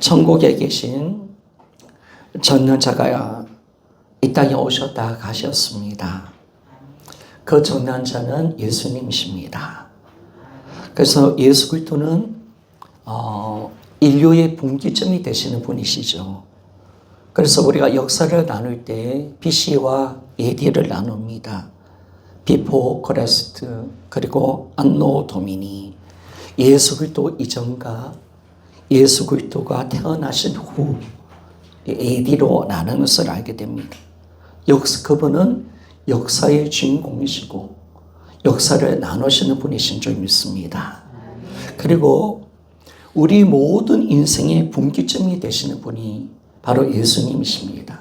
천국에 계신 전능자가 이 땅에 오셨다 가셨습니다. 그 전능자는 예수님이십니다. 그래서 예수 그리스도는 인류의 분기점이 되시는 분이시죠. 그래서 우리가 역사를 나눌 때 BC와 AD를 나눕니다. 비포 크리스트 그리고 안노 도미니. 예수 그리스도 이전과 예수 그리스도가 태어나신 후 AD로 나누는 것을 알게 됩니다. 그분은 역사의 주인공이시고 역사를 나누시는 분이신 줄 믿습니다. 그리고 우리 모든 인생의 분기점이 되시는 분이 바로 예수님이십니다.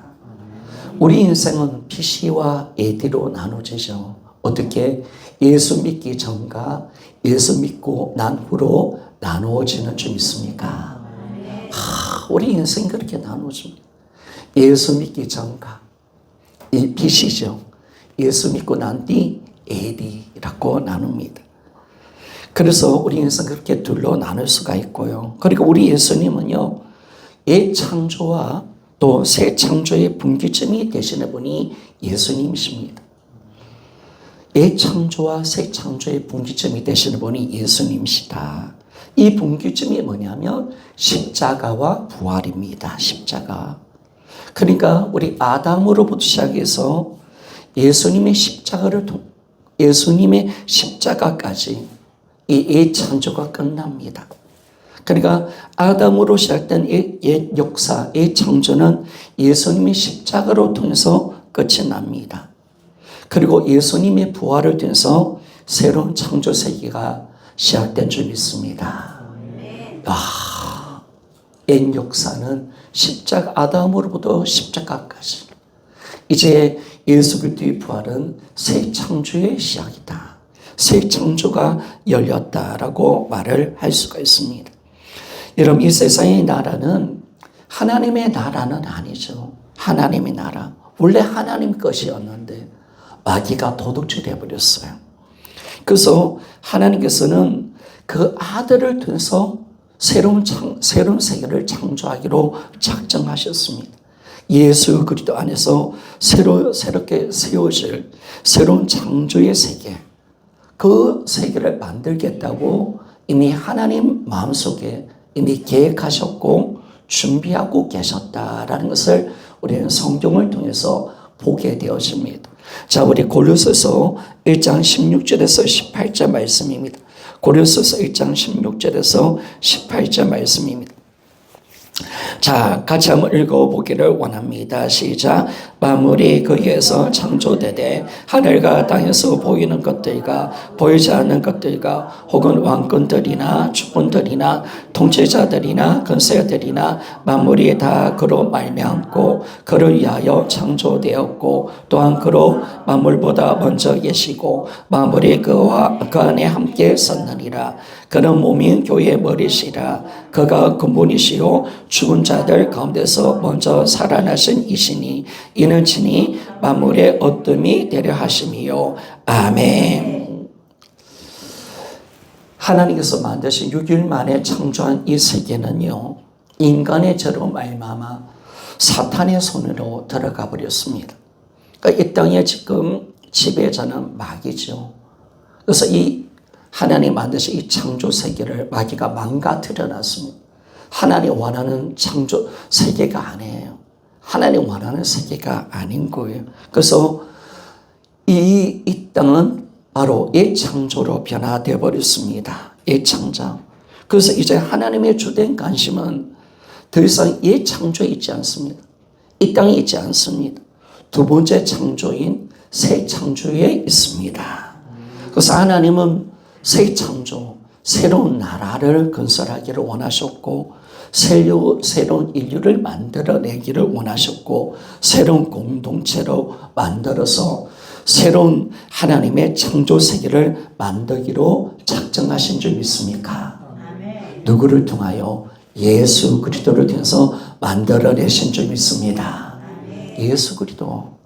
우리 인생은 BC와 AD로 나눠지죠. 어떻게? 예수 믿기 전과 예수 믿고 난 후로 나누어지는 줄 믿습니까? 우리 인생 그렇게 나누어집니다. 예수 믿기 전과 이 BC죠. 예수 믿고 난 뒤 AD라고 나눕니다. 그래서 우리 인생 그렇게 둘로 나눌 수가 있고요. 그리고 우리 예수님은요, 옛 창조와 또 새 창조의 분기점이 되시는 분이 예수님이십니다. 옛 창조와 새 창조의 분기점이 되시는 분이 예수님이시다. 이 분기점이 뭐냐면 십자가와 부활입니다. 십자가. 그러니까 우리 아담으로부터 시작해서 예수님의 십자가까지 이 옛 창조가 끝납니다. 그러니까 아담으로 시작된 옛 역사, 옛 창조는 예수님의 십자가로 통해서 끝이 납니다. 그리고 예수님의 부활을 통해서 새로운 창조 세계가 시작된 줄 믿습니다. 옛 역사는 십자가, 아담으로부터 십자가까지. 이제 예수 그리스도의 부활은 새 창조의 시작이다. 새 창조가 열렸다라고 말을 할 수가 있습니다. 여러분, 이 세상의 나라는 하나님의 나라는 아니죠. 하나님의 나라. 원래 하나님 것이었는데 마귀가 도둑질해 버렸어요. 그래서 하나님께서는 그 아들을 통해서 새로운 세계를 창조하기로 작정하셨습니다. 예수 그리스도 안에서 새롭게 세워질 새로운 창조의 세계, 그 세계를 만들겠다고 이미 하나님 마음속에 이미 계획하셨고 준비하고 계셨다라는 것을 우리는 성경을 통해서 보게 되어집니다. 자, 우리 고린도서 1장 16절에서 18절 말씀입니다. 고린도서 1장 16절에서 18절 말씀입니다. 자, 같이 한번 읽어보기를 원합니다. 시작. 만물이 거기에서 창조되되 하늘과 땅에서 보이는 것들과 보이지 않는 것들과 혹은 왕권들이나 주권들이나 통치자들이나 권세들이나 만물이 다 그로 말미암고 그를 위하여 창조되었고 또한 그로 만물보다 먼저 계시고 만물이 그와 그 안에 함께 섰느니라. 그는 몸인 교회의 머리시라. 그가 근본이시요 죽은 자들 가운데서 먼저 살아나신 이시니 이는 친히 만물의 어둠이 되려 하심이요. 아멘. 하나님께서 만드신 6일 만에 창조한 이 세계는요, 인간의 죄로 말미암아 사탄의 손으로 들어가 버렸습니다. 그러니까 이 땅에 지금 지배자는 마귀죠. 그래서 이 하나님 만드신 이 창조 세계를 마귀가 망가뜨려 놨습니다. 하나님 원하는 창조 세계가 아니에요. 하나님 원하는 세계가 아닌 거예요. 그래서 이 땅은 바로 옛 창조로 변화되어 버렸습니다. 옛 창조. 그래서 이제 하나님의 주된 관심은 더 이상 옛 창조에 있지 않습니다. 이 땅에 있지 않습니다. 두 번째 창조인 새 창조에 있습니다. 그래서 하나님은 새 창조, 새로운 나라를 건설하기를 원하셨고 새로운 인류를 만들어내기를 원하셨고 새로운 공동체로 만들어서 새로운 하나님의 창조 세계를 만들기로 작정하신 줄 믿습니까? 아멘. 누구를 통하여? 예수 그리스도를 통해서 만들어내신 줄 믿습니다. 아멘. 예수 그리스도.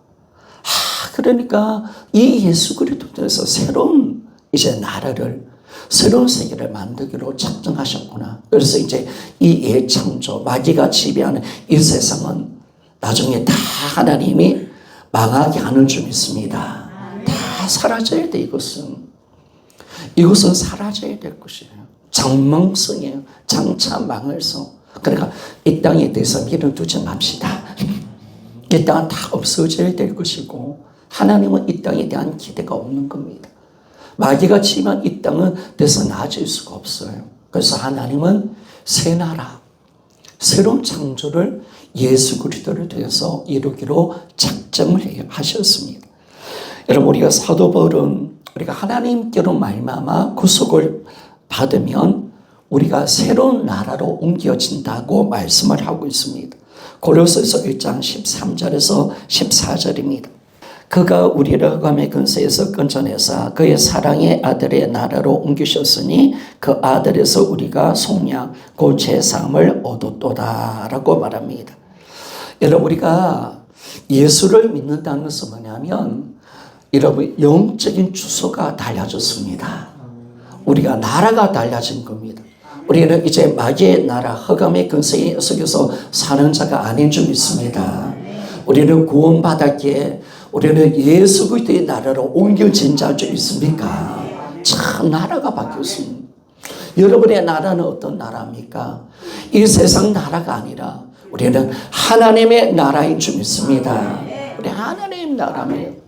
그러니까 이 예수 그리스도 통해서 새로운 이제 나라를 새로운 세계를 만들기로 작정하셨구나. 그래서 이제 이 예창조, 마귀가 지배하는 이 세상은 나중에 다 하나님이 망하게 하는 줄 믿습니다. 다 사라져야 돼, 이것은. 이것은 사라져야 될 것이에요. 장망성이에요. 장차 망할성. 그러니까 이 땅에 대해서 미련 두지 맙시다. 이 땅은 다 없어져야 될 것이고 하나님은 이 땅에 대한 기대가 없는 겁니다. 마귀가 치면 이 땅은 대해서 나아질 수가 없어요. 그래서 하나님은 새 나라, 새로운 창조를 예수 그리스도를 통해서 이루기로 작정을 하셨습니다. 여러분, 우리가 사도 바울은 우리가 하나님께로 말미암아 구속을 받으면 우리가 새로운 나라로 옮겨진다고 말씀을 하고 있습니다. 고린도서 1장 13절에서 14절입니다. 그가 우리를 흑암의 근세에서 건져내사 그의 사랑의 아들의 나라로 옮기셨으니 그 아들에서 우리가 속량 곧 제사함을 얻었도다 라고 말합니다. 여러분, 우리가 예수를 믿는다는 것은 뭐냐면 여러분, 영적인 주소가 달라졌습니다. 우리가 나라가 달라진 겁니다. 우리는 이제 마귀의 나라, 흑암의 근세에 속에서 사는 자가 아닌 줄 믿습니다. 우리는 구원받았기에 우리는 예수 그리스도의 나라로 옮겨진 자일 줄 믿습니까? 참 나라가 바뀌었습니다. 여러분의 나라는 어떤 나라입니까? 이 세상 나라가 아니라 우리는 하나님의 나라인 줄 믿습니다. 우리 하나님의 나라입니다.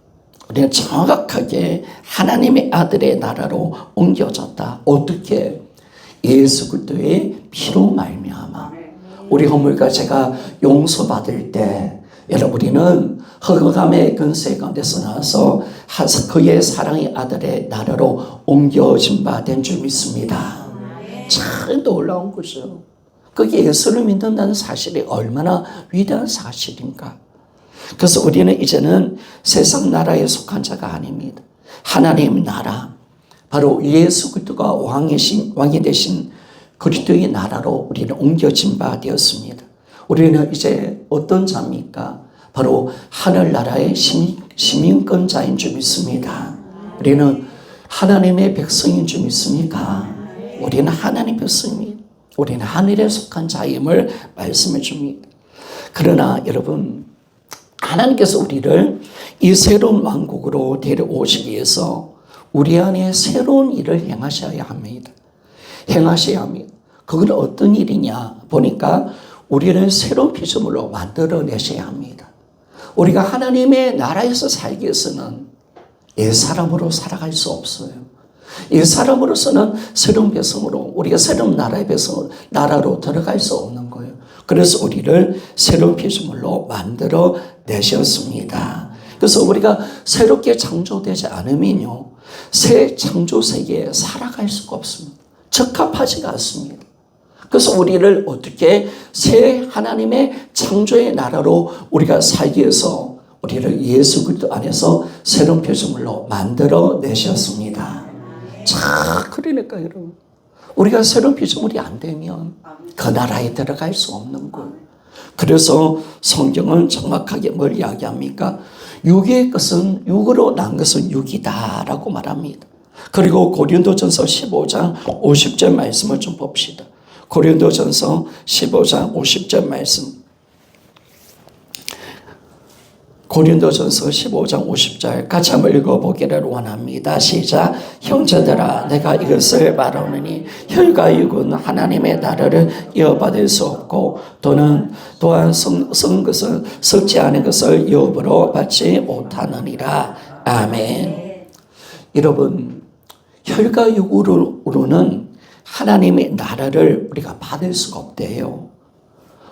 우리는 정확하게 하나님의 아들의 나라로 옮겨졌다. 어떻게? 예수 그리스도의 피로 말미암아 우리 허물과 죄가 용서받을 때 여러분, 우리는 흑암의 근세 가운데서 나와서 그의 사랑의 아들의 나라로 옮겨진 바 된 줄 믿습니다. 참 놀라운 거죠. 그게 예수를 믿는다는 사실이 얼마나 위대한 사실인가. 그래서 우리는 이제는 세상 나라에 속한 자가 아닙니다. 하나님 나라, 바로 예수 그리스도가 왕이 되신 그리스도의 나라로 우리는 옮겨진 바 되었습니다. 우리는 이제 어떤 자입니까? 바로 하늘나라의 시민권자인 줄 믿습니다. 우리는 하나님의 백성인 줄 믿습니까? 우리는 하나님의 백성입니다. 우리는 하늘에 속한 자임을 말씀해 줍니다. 그러나 여러분, 하나님께서 우리를 이 새로운 왕국으로 데려오시기 위해서 우리 안에 새로운 일을 행하셔야 합니다. 행하셔야 합니다. 그건 어떤 일이냐 보니까 우리를 새로운 피조물로 만들어내셔야 합니다. 우리가 하나님의 나라에서 살기 위해서는 옛사람으로 살아갈 수 없어요. 옛사람으로서는 새로운 배성으로, 우리가 새로운 나라의 배성으로, 나라로 들어갈 수 없는 거예요. 그래서 우리를 새로운 피조물로 만들어내셨습니다. 그래서 우리가 새롭게 창조되지 않으면요, 새 창조 세계에 살아갈 수가 없습니다. 적합하지가 않습니다. 그래서 우리를 어떻게 새 하나님의 창조의 나라로 우리가 살기 위해서 우리를 예수 그리스도 안에서 새로운 피조물로 만들어내셨습니다. 자, 그러니까 여러분, 우리가 새로운 피조물이 안 되면 그 나라에 들어갈 수 없는 거예요. 그래서 성경은 정확하게 뭘 이야기합니까? 육의 것은, 육으로 난 것은 육이다라고 말합니다. 그리고 고린도전서 15장 50절 말씀을 좀 봅시다. 고린도전서 15장 50절 말씀. 고린도전서 15장 50절 같이 한번 읽어보기를 원합니다. 시작. 형제들아, 내가 이것을 말하노니 혈과 육은 하나님의 나라를 이어받을 수 없고 또한 썩은 것은 썩지 않은 것을 유업으로 받지 못하느니라. 아멘. 여러분, 혈과 육으로는 하나님의 나라를 우리가 받을 수가 없대요.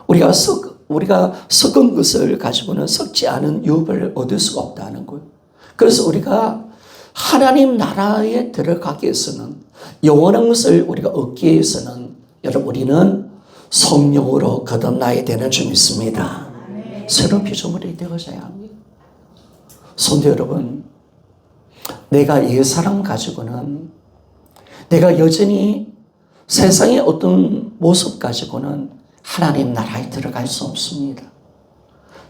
우리가 썩은 것을 가지고는 썩지 않은 유업을 얻을 수가 없다는 거예요. 그래서 우리가 하나님 나라에 들어가기 위해서는, 영원한 것을 우리가 얻기 위해서는 여러분, 우리는 성령으로 거듭나야 되는 줄 믿습니다. 새로운 피조물이 되어져야 합니다. 성도 여러분, 내가 옛사람 가지고는, 내가 여전히 세상의 어떤 모습 가지고는 하나님 나라에 들어갈 수 없습니다.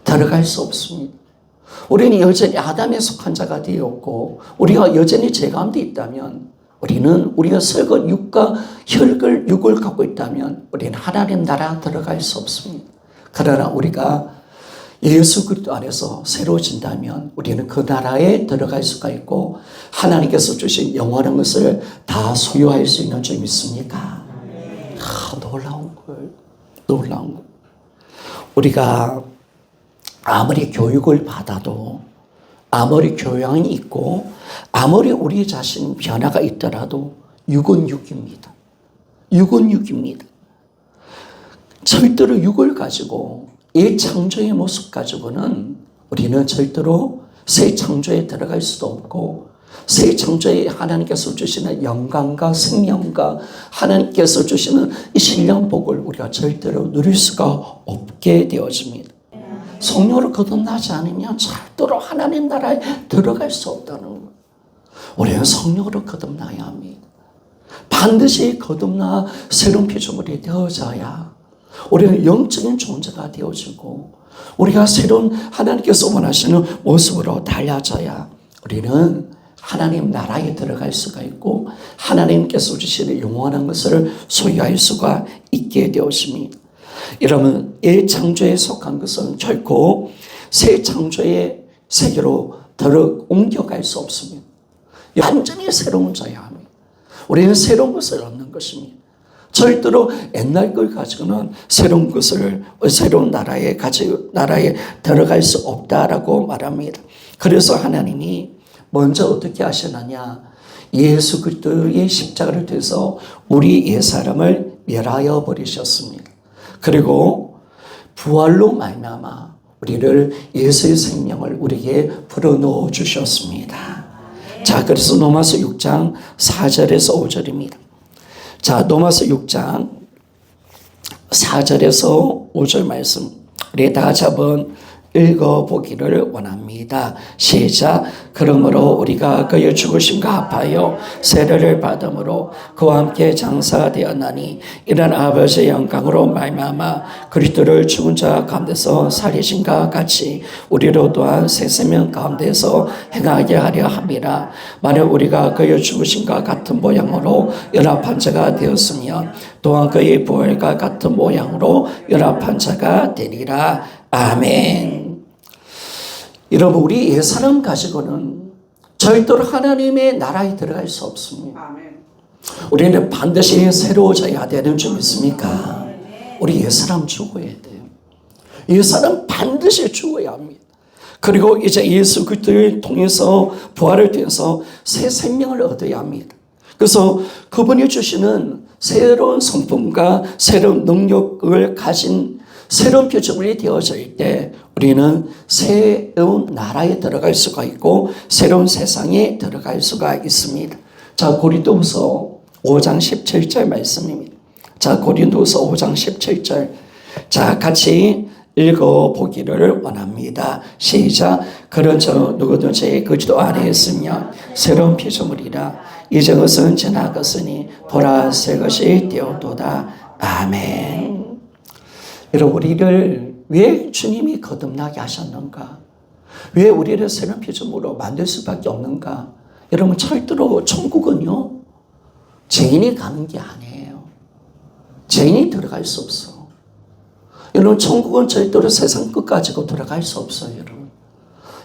들어갈 수 없습니다. 우리는 여전히 아담에 속한 자가 되었고, 우리가 여전히 죄 가운데 있다면 우리는 우리가 썩은 육과 혈을 육을 갖고 있다면 우리는 하나님 나라 들어갈 수 없습니다. 그러나 우리가 예수 그리스도 안에서 새로워진다면 우리는 그 나라에 들어갈 수가 있고 하나님께서 주신 영원한 것을 다 소유할 수 있는 줄 믿습니까? 놀라운 걸. 놀라운 걸. 우리가 아무리 교육을 받아도 아무리 교양이 있고 아무리 우리 자신 변화가 있더라도 육은 육입니다. 육은 육입니다. 절대로 육을 가지고 이 창조의 모습 가지고는 우리는 절대로 새 창조에 들어갈 수도 없고 새 창조에 하나님께서 주시는 영광과 생명과 하나님께서 주시는 이 신령 복을 우리가 절대로 누릴 수가 없게 되어집니다. 성령으로 거듭나지 않으면 절대로 하나님 나라에 들어갈 수 없다는 거예요. 우리는 성령으로 거듭나야 합니다. 반드시 거듭나 새로운 피조물이 되어져야 우리는 영적인 존재가 되어지고 우리가 새로운 하나님께서 원하시는 모습으로 달라져야 우리는 하나님 나라에 들어갈 수가 있고 하나님께서 주시는 영원한 것을 소유할 수가 있게 되었습니다. 여러분, 이 창조에 속한 것은 결코 새 창조의 세계로 옮겨갈 수 없습니다. 완전히 새로운 자야 합니다. 우리는 새로운 것을 얻는 것입니다. 절대로 옛날 걸 가지고는 새로운 것을 새로운 나라에 들어갈 수 없다라고 말합니다. 그래서 하나님이 먼저 어떻게 하시느냐? 예수 그리스도의 십자가를 통해서 우리 옛사람을 멸하여 버리셨습니다. 그리고 부활로 말미암아 우리를 예수의 생명을 우리에게 불어넣어 주셨습니다. 자, 그래서 로마서 6장 4절에서 5절입니다. 자, 로마서 6장 4절에서 5절 말씀 우리 다 같이 한번 읽어보기를 원합니다. 시작. 그러므로 우리가 그의 죽으심과 합하여 세례를 받음으로 그와 함께 장사가 되었나니 이런 아버지의 영광으로 말미암아 그리스도를 죽은 자 가운데서 살리신과 같이 우리로 또한 새 생명 가운데서 행하게 하려 함이라. 만약 우리가 그의 죽으심과 같은 모양으로 연합한 자가 되었으면 또한 그의 부활과 같은 모양으로 연합한 자가 되리라. 아멘. 여러분, 우리 옛사람 가지고는 절대로 하나님의 나라에 들어갈 수 없습니다. 우리는 반드시 새로워져야 되는 줄 믿습니까? 우리 옛사람 죽어야 돼요. 옛사람 반드시 죽어야 합니다. 그리고 이제 예수 그리스도를 통해서 부활을 통해서 새 생명을 얻어야 합니다. 그래서 그분이 주시는 새로운 성품과 새로운 능력을 가진 새로운 피조물이 되어질 때 우리는 새로운 나라에 들어갈 수가 있고 새로운 세상에 들어갈 수가 있습니다. 자, 고린도후서 5장 17절 말씀입니다. 자, 고린도후서 5장 17절. 자, 같이 읽어보기를 원합니다. 시작. 그런 저 누구든지 그리스도 안에 있으면 새로운 피조물이라. 이전 것은 지나갔으니 보라 새 것이 되었도다. 아멘. 여러분, 우리를 왜 주님이 거듭나게 하셨는가? 왜 우리를 새로운 피조물로 만들 수밖에 없는가? 여러분, 절대로 천국은요, 죄인이 가는 게 아니에요. 죄인이 들어갈 수 없어. 여러분, 천국은 절대로 세상 끝 가지고 들어갈 수 없어요, 여러분.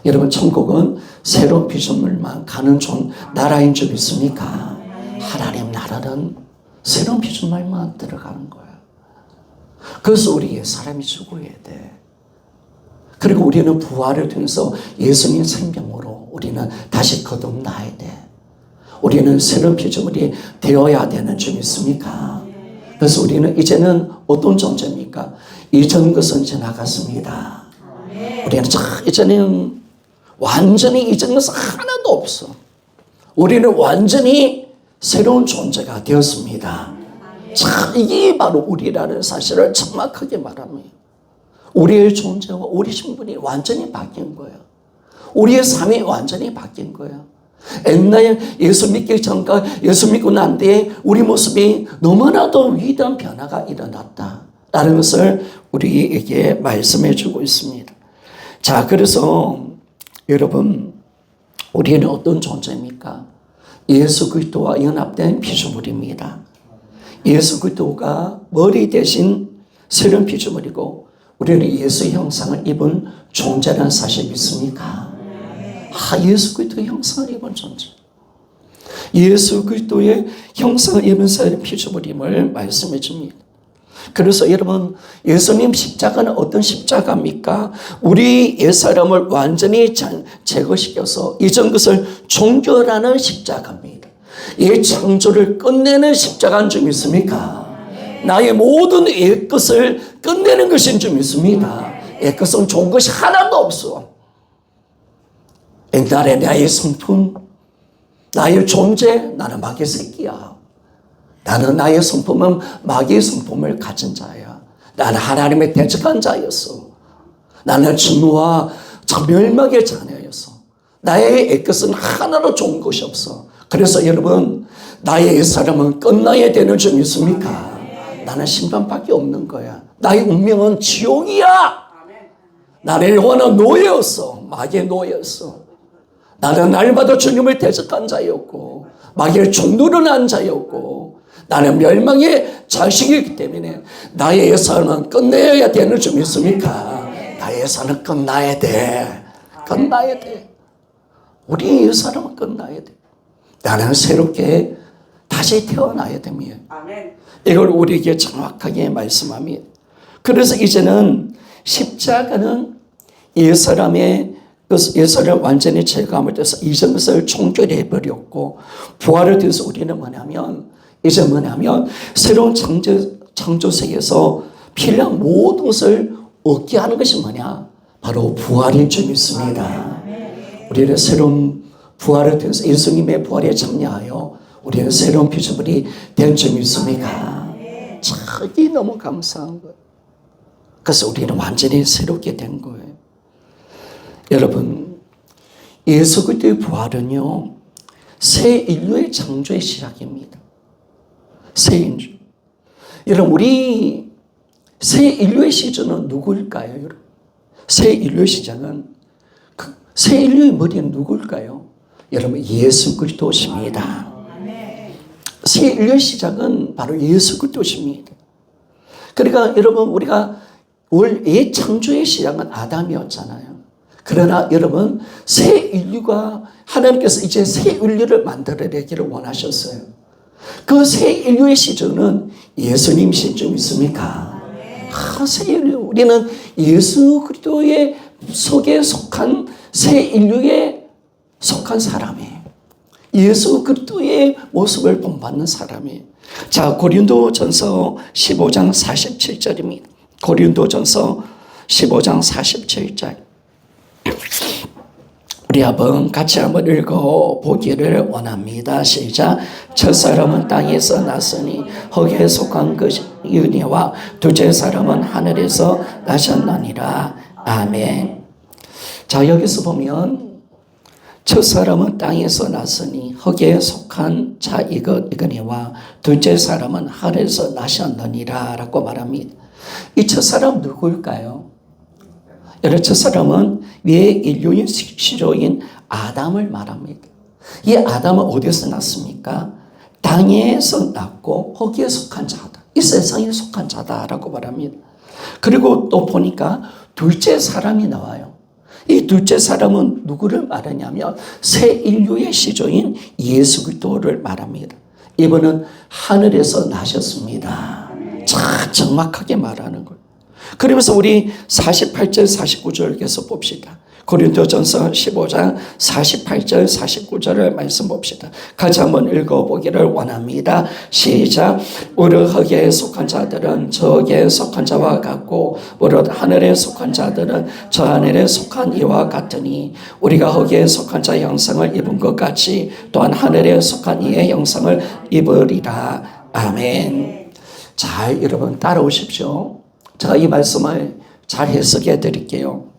여러분, 천국은 새로운 피조물만 가는 나라인 줄 믿습니까? 하나님 나라는 새로운 피조물만 들어가는 거예요. 그래서 우리 옛사람이 죽어야 돼. 그리고 우리는 부활을 통해서 예수님 생명으로 우리는 다시 거듭나야 돼. 우리는 새로운 피조물이 되어야 되는 줄 믿습니까? 그래서 우리는 이제는 어떤 존재입니까? 이전 것은 지나갔습니다. 우리는 이제는 완전히 이전 것은 하나도 없어. 우리는 완전히 새로운 존재가 되었습니다. 자, 이게 바로 우리라는 사실을 정확하게 말합니다. 우리의 존재와 우리 신분이 완전히 바뀐 거예요. 우리의 삶이 완전히 바뀐 거예요. 옛날에 예수 믿기 전과 예수 믿고 난 뒤에 우리 모습이 너무나도 위대한 변화가 일어났다라는 것을 우리에게 말씀해 주고 있습니다. 자, 그래서 여러분, 우리는 어떤 존재입니까? 예수 그리스도와 연합된 피조물입니다. 예수 그리스도가 머리 대신 새로운 피조물이고 우리는 예수 형상을 입은 존재라는 사실 믿습니까? 예수 그리스도의 형상을 입은 존재. 예수 그리스도의 형상을 입은 새로운 피조물임을 말씀해 줍니다. 그래서 여러분, 예수님 십자가는 어떤 십자가입니까? 우리 옛사람을 완전히 제거시켜서 이전 것을 종결하는 십자가입니다. 이 창조를 끝내는 십자가인 줄 믿습니까? 나의 모든 옛것을 끝내는 것인 줄 믿습니다. 옛것은 좋은 것이 하나도 없어. 옛날에 나의 성품, 나의 존재, 나는 마귀의 새끼야. 나는 나의 성품은 마귀의 성품을 가진 자야. 나는 하나님의 대적한 자였어. 나는 진노와 멸망의 자녀였어. 나의 옛것은 하나도 좋은 것이 없어. 그래서 여러분, 나의 옛사람은 끝나야 되는 줄 믿습니까? 나는 심판밖에 없는 거야. 나의 운명은 지옥이야. 나의 영혼은 노예였어. 마귀의 노예였어. 나는 날마다 주님을 대적한 자였고 마귀의 종노를 한 자였고 나는 멸망의 자식이기 때문에 나의 예산은 끝내야 되는 줄 믿습니까? 나의 예산은 끝나야 돼. 끝나야 돼. 우리 예산은 끝나야 돼. 나는 새롭게 다시 태어나야 됩니다. 이걸 우리에게 정확하게 말씀합니다. 그래서 이제는 십자가는 옛사람의 예사를 완전히 제거함을 통해서 이전 것을 종결해 버렸고 부활을 통해서 우리는 뭐냐면 새로운 창조세계에서 필요한 모든 것을 얻게 하는 것이 뭐냐? 바로 부활인 줄 믿습니다. 우리는 새로운 부활을 통해서 예수님의 부활에 참여하여 우리는 새로운 피조물이 된 줄 믿습니까? 참이 너무 감사한 거예요. 그래서 우리는 완전히 새롭게 된 거예요. 여러분, 예수 그리스도의 부활은요, 새 인류의 창조의 시작입니다. 새 인류. 여러분, 우리 새 인류의 시작은 누구일까요, 여러분? 새 인류의 시작은 새 인류의 머리는 누구일까요? 여러분, 예수 그리스도십니다. 새 인류의 시작은 바로 예수 그리스도십니다. 그러니까 여러분, 우리가 옛 창조의 시작은 아담이었잖아요. 그러나 여러분, 새 인류가 하나님께서 이제 새 인류를 만들어내기를 원하셨어요. 그 새 인류의 시작은 예수님이신 줄 믿습니까? 새 인류. 우리는 예수 그리스도의 속에 속한 새 인류에 속한 사람이에요. 예수 그리스도의 모습을 본받는 사람이에요. 자, 고린도전서 15장 47절입니다. 고린도전서 15장 47절. 우리 같이 한번 읽어보기를 원합니다. 시작. 첫사람은 땅에서 났으니 흙에 속한 것이니와 둘째 사람은 하늘에서 나셨느니라. 아멘. 자, 여기서 보면 첫사람은 땅에서 났으니 흙에 속한 자 이거니와 둘째 사람은 하늘에서 나셨느니라 라고 말합니다. 이 첫사람 누구일까요? 여러 첫사람은 위에 인류의 시조인 아담을 말합니다. 이 아담은 어디서 났습니까? 땅에서 났고 거기에 속한 자다. 이 세상에 속한 자다라고 말합니다. 그리고 또 보니까 둘째 사람이 나와요. 이 둘째 사람은 누구를 말하냐면 새 인류의 시조인 예수 그리스도를 말합니다. 이분은 하늘에서 나셨습니다. 참 정확하게 말하는 거예요. 그러면서 우리 48절 49절 계속 봅시다. 고린도전서 15장 48절 49절을 말씀 봅시다. 같이 한번 읽어보기를 원합니다. 시작. 우리 흙에 속한 자들은 저 흙에 속한 자와 같고 우리 하늘에 속한 자들은 저 하늘에 속한 이와 같으니 우리가 흙에 속한 자 형상을 입은 것 같이 또한 하늘에 속한 이의 형상을 입으리라. 아멘. 자, 여러분 따라오십시오. 제가 이 말씀을 잘 해석해 드릴게요.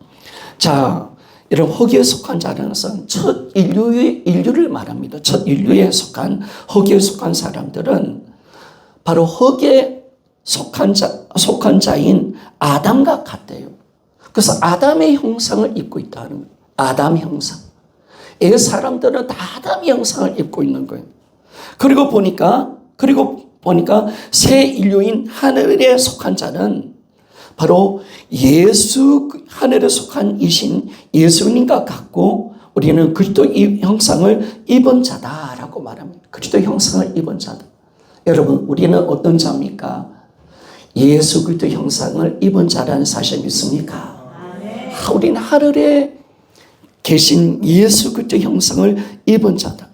자, 여러분, 흙에 속한 자라는 것은 첫 인류를 말합니다. 첫 인류에 속한, 흙에 속한 사람들은 바로 흙에 속한 자인 아담과 같대요. 그래서 아담의 형상을 입고 있다는 거예요. 아담 형상. 옛 사람들은 다 아담의 형상을 입고 있는 거예요. 그리고 보니까 새 인류인 하늘에 속한 자는 바로 하늘에 속한 이신 예수님과 같고 우리는 그리스도의 형상을 입은 자다라고 말합니다. 그리스도의 형상을 입은 자다. 여러분, 우리는 어떤 자입니까? 예수 그리스도의 형상을 입은 자라는 사실 믿습니까? 우리는 하늘에 계신 예수 그리스도의 형상을 입은 자다.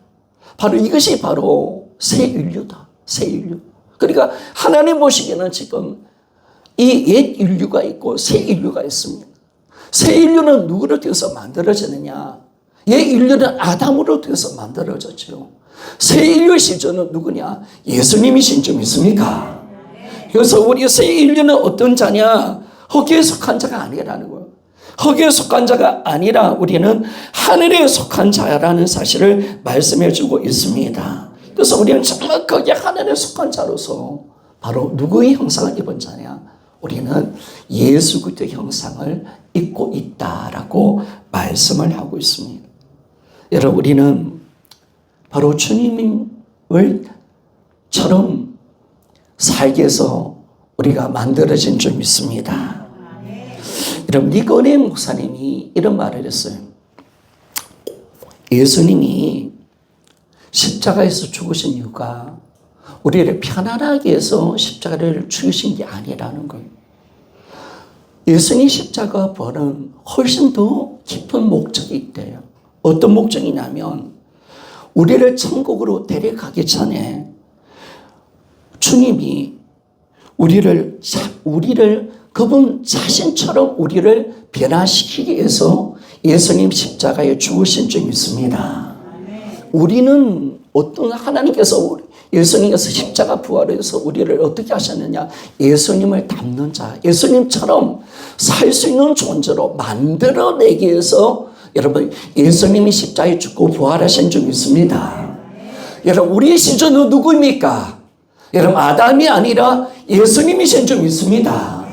바로 이것이 바로 새 인류다. 새 인류. 그러니까 하나님 보시기에는 지금 이 옛 인류가 있고 새 인류가 있습니다. 새 인류는 누구를 통해서 만들어지느냐? 옛 인류는 아담으로 통해서 만들어졌죠. 새 인류의 시조는 누구냐? 예수님이신 줄 믿습니까? 그래서 우리 새 인류는 어떤 자냐? 허기에 속한 자가 아니라는 거예요. 허기에 속한 자가 아니라 우리는 하늘에 속한 자라는 사실을 말씀해 주고 있습니다. 그래서 우리는 정확하게 하늘에 속한 자로서 바로 누구의 형상을 입은 자냐? 우리는 예수 그리스도의 형상을 입고 있다라고 말씀을 하고 있습니다. 여러분, 우리는 바로 주님을처럼 살기 위해서 우리가 만들어진 줄 믿습니다. 여러분, 니고데모 목사님이 이런 말을 했어요. 예수님이 십자가에서 죽으신 이유가 우리를 편안하게 해서 십자가를 죽이신 게 아니라는 거예요. 예수님 십자가 벌은 훨씬 더 깊은 목적이 있대요. 어떤 목적이냐면 우리를 천국으로 데려가기 전에 주님이 우리를 그분 자신처럼 우리를 변화시키기 위해서 예수님 십자가에 죽으신 줄 믿습니다. 우리는 하나님께서 예수님께서 십자가 부활해서 우리를 어떻게 하셨느냐? 예수님을 닮는 자, 예수님처럼 살 수 있는 존재로 만들어내기 위해서 여러분, 예수님이 십자가에 죽고 부활하신 줄 믿습니다. 여러분, 우리의 시조는 누구입니까? 여러분, 아담이 아니라 예수님이신 줄 믿습니다.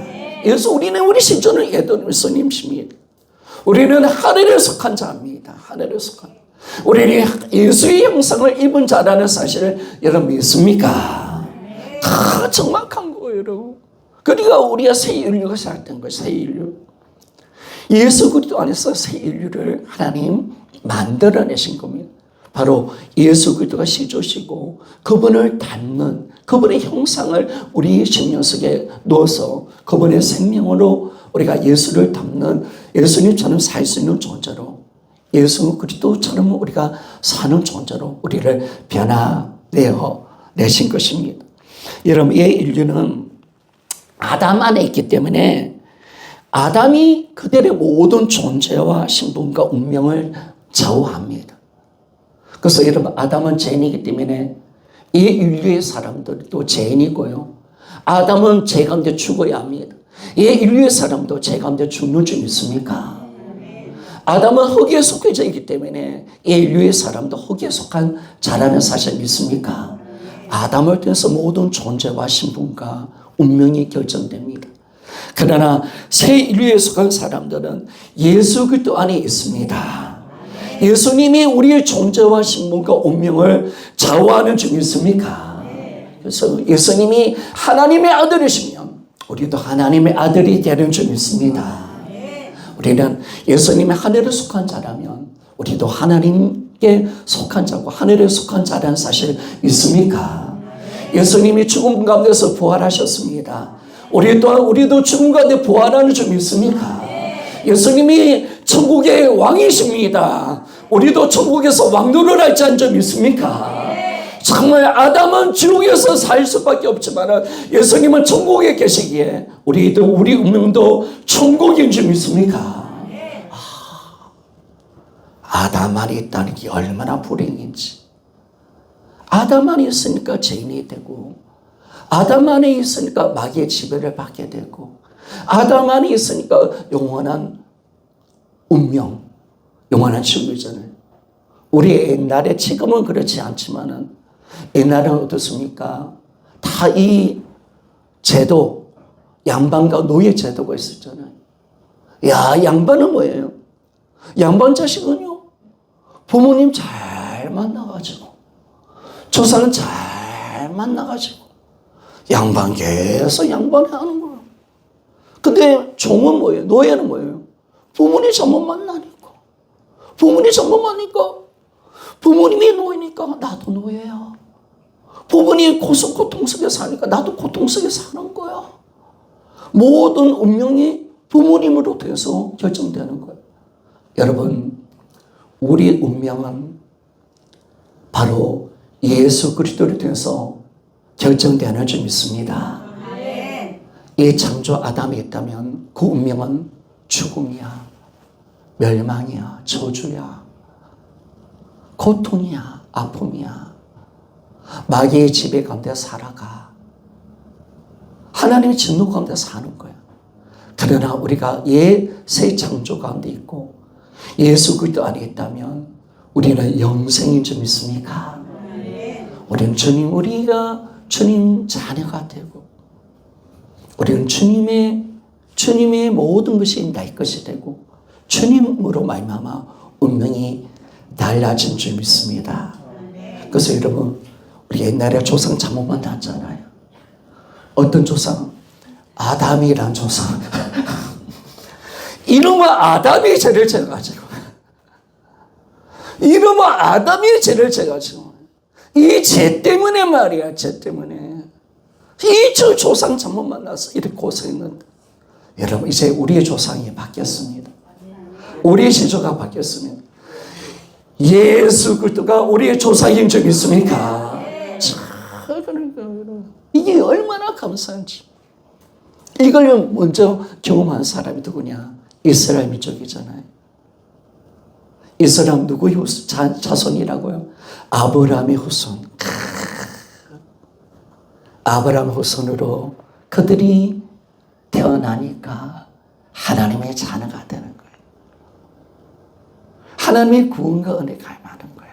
그래서 우리 시조는 예수님이십니다. 우리는 하늘에 속한 자입니다. 하늘에 속한. 우리는 예수의 형상을 입은 자라는 사실을 여러분 믿습니까? 다 정확한 거예요, 여러분. 그러니까 우리가 새 인류가 시작된 거예요, 새 인류. 예수 그리스도 안에서 새 인류를 하나님 만들어내신 겁니다. 바로 예수 그리스도가 시조시고 그분을 닮는 그분의 형상을 우리 심령 속에 넣어서 그분의 생명으로 우리가 예수를 닮는 예수님처럼 살 수 있는 존재로 예수 그리스도처럼 우리가 사는 존재로 우리를 변화되어 내신 것입니다. 여러분, 이 인류는 아담 안에 있기 때문에 아담이 그들의 모든 존재와 신분과 운명을 좌우합니다. 그래서 여러분, 아담은 죄인이기 때문에 이 인류의 사람들도 죄인이고요. 아담은 죄 가운데 죽어야 합니다. 이 인류의 사람도 죄 가운데 죽는 줄 믿습니까? 아담은 허기에 속해져 있기 때문에 이 인류의 사람도 허기에 속한 자라는 사실 믿습니까? 아담을 통해서 모든 존재와 신분과 운명이 결정됩니다. 그러나 새 인류에 속한 사람들은 예수 그리스도 안에 있습니다. 예수님이 우리의 존재와 신분과 운명을 좌우하는 줄 믿습니까? 그래서 예수님이 하나님의 아들이시면 우리도 하나님의 아들이 되는 줄 믿습니다. 우리는 예수님의 하늘에 속한 자라면 우리도 하나님께 속한 자고 하늘에 속한 자라는 사실 믿습니까? 예수님이 죽음 가운데서 부활하셨습니다. 우리도 죽음 가운데 부활하는 줄 믿습니까? 예수님이 천국의 왕이십니다. 우리도 천국에서 왕노를 할 자인 줄 믿습니까? 정말 아담은 지옥에서 살 수밖에 없지만 예수님은 천국에 계시기에 우리 운명도 천국인 줄 믿습니까? 아담 안에 있다는 게 얼마나 불행인지. 아담 안에 있으니까 죄인이 되고 아담 안에 있으니까 마귀의 지배를 받게 되고 아담 안에 있으니까 영원한 운명, 영원한 지옥이잖아요. 우리 옛날에 지금은 그렇지 않지만은 옛날에는 어떻습니까? 다 이 제도, 양반과 노예 제도가 있었잖아요. 양반은 뭐예요? 양반 자식은요, 부모님 잘 만나가지고 조상 잘 만나가지고 양반 계속 양반하는 거예요. 근데 종은 뭐예요? 노예는 뭐예요? 부모님 잘못 만나니까. 부모님 잘못 만나니까 부모님이 노예니까 나도 노예야. 부모님이 고통 속에 사니까 나도 고통 속에 사는 거야. 모든 운명이 부모님으로 돼서 결정되는 거예요. 여러분, 우리 운명은 바로 예수 그리스도를 통해서 결정되는 줄 믿습니다. 이 창조 아담이 있다면 그 운명은 죽음이야, 멸망이야, 저주야, 고통이야, 아픔이야. 마귀의 지배 가운데 살아가. 하나님의 진노 가운데 사는 거야. 그러나 우리가 새 창조 가운데 있고 예수 그리스도 안에 있다면 우리는 영생인 줄 믿습니까? 우리는 우리가 주님 자녀가 되고 우리는 주님의 모든 것이 나의 것이 되고 주님으로 말미암아 운명이 달라진 줄 믿습니다. 그래서 여러분, 우리 옛날에 조상 잘못 만났잖아요. 어떤 조상? 아담이란 조상. 이놈의 아담이 죄를 져가지고 이놈의 아담이 죄를 져가지고 이 죄 때문에 말이야. 죄 때문에 이 조상 잘못 만나서 이렇게 고생했는데 여러분, 이제 우리의 조상이 바뀌었습니다. 우리의 시조가 바뀌었습니다. 예수 그리스도가 우리의 조상인 줄 믿습니까? 그러니까 이게 얼마나 감사한지. 이걸 먼저 경험한 사람이 누구냐? 이스라엘 민족이잖아요. 이스라엘 누구의 자손이라고요? 아브라함의 후손. 아브라함의 후손으로 그들이 태어나니까 하나님의 자녀가 되는 거예요. 하나님의 구원과 은혜가 많은 거야.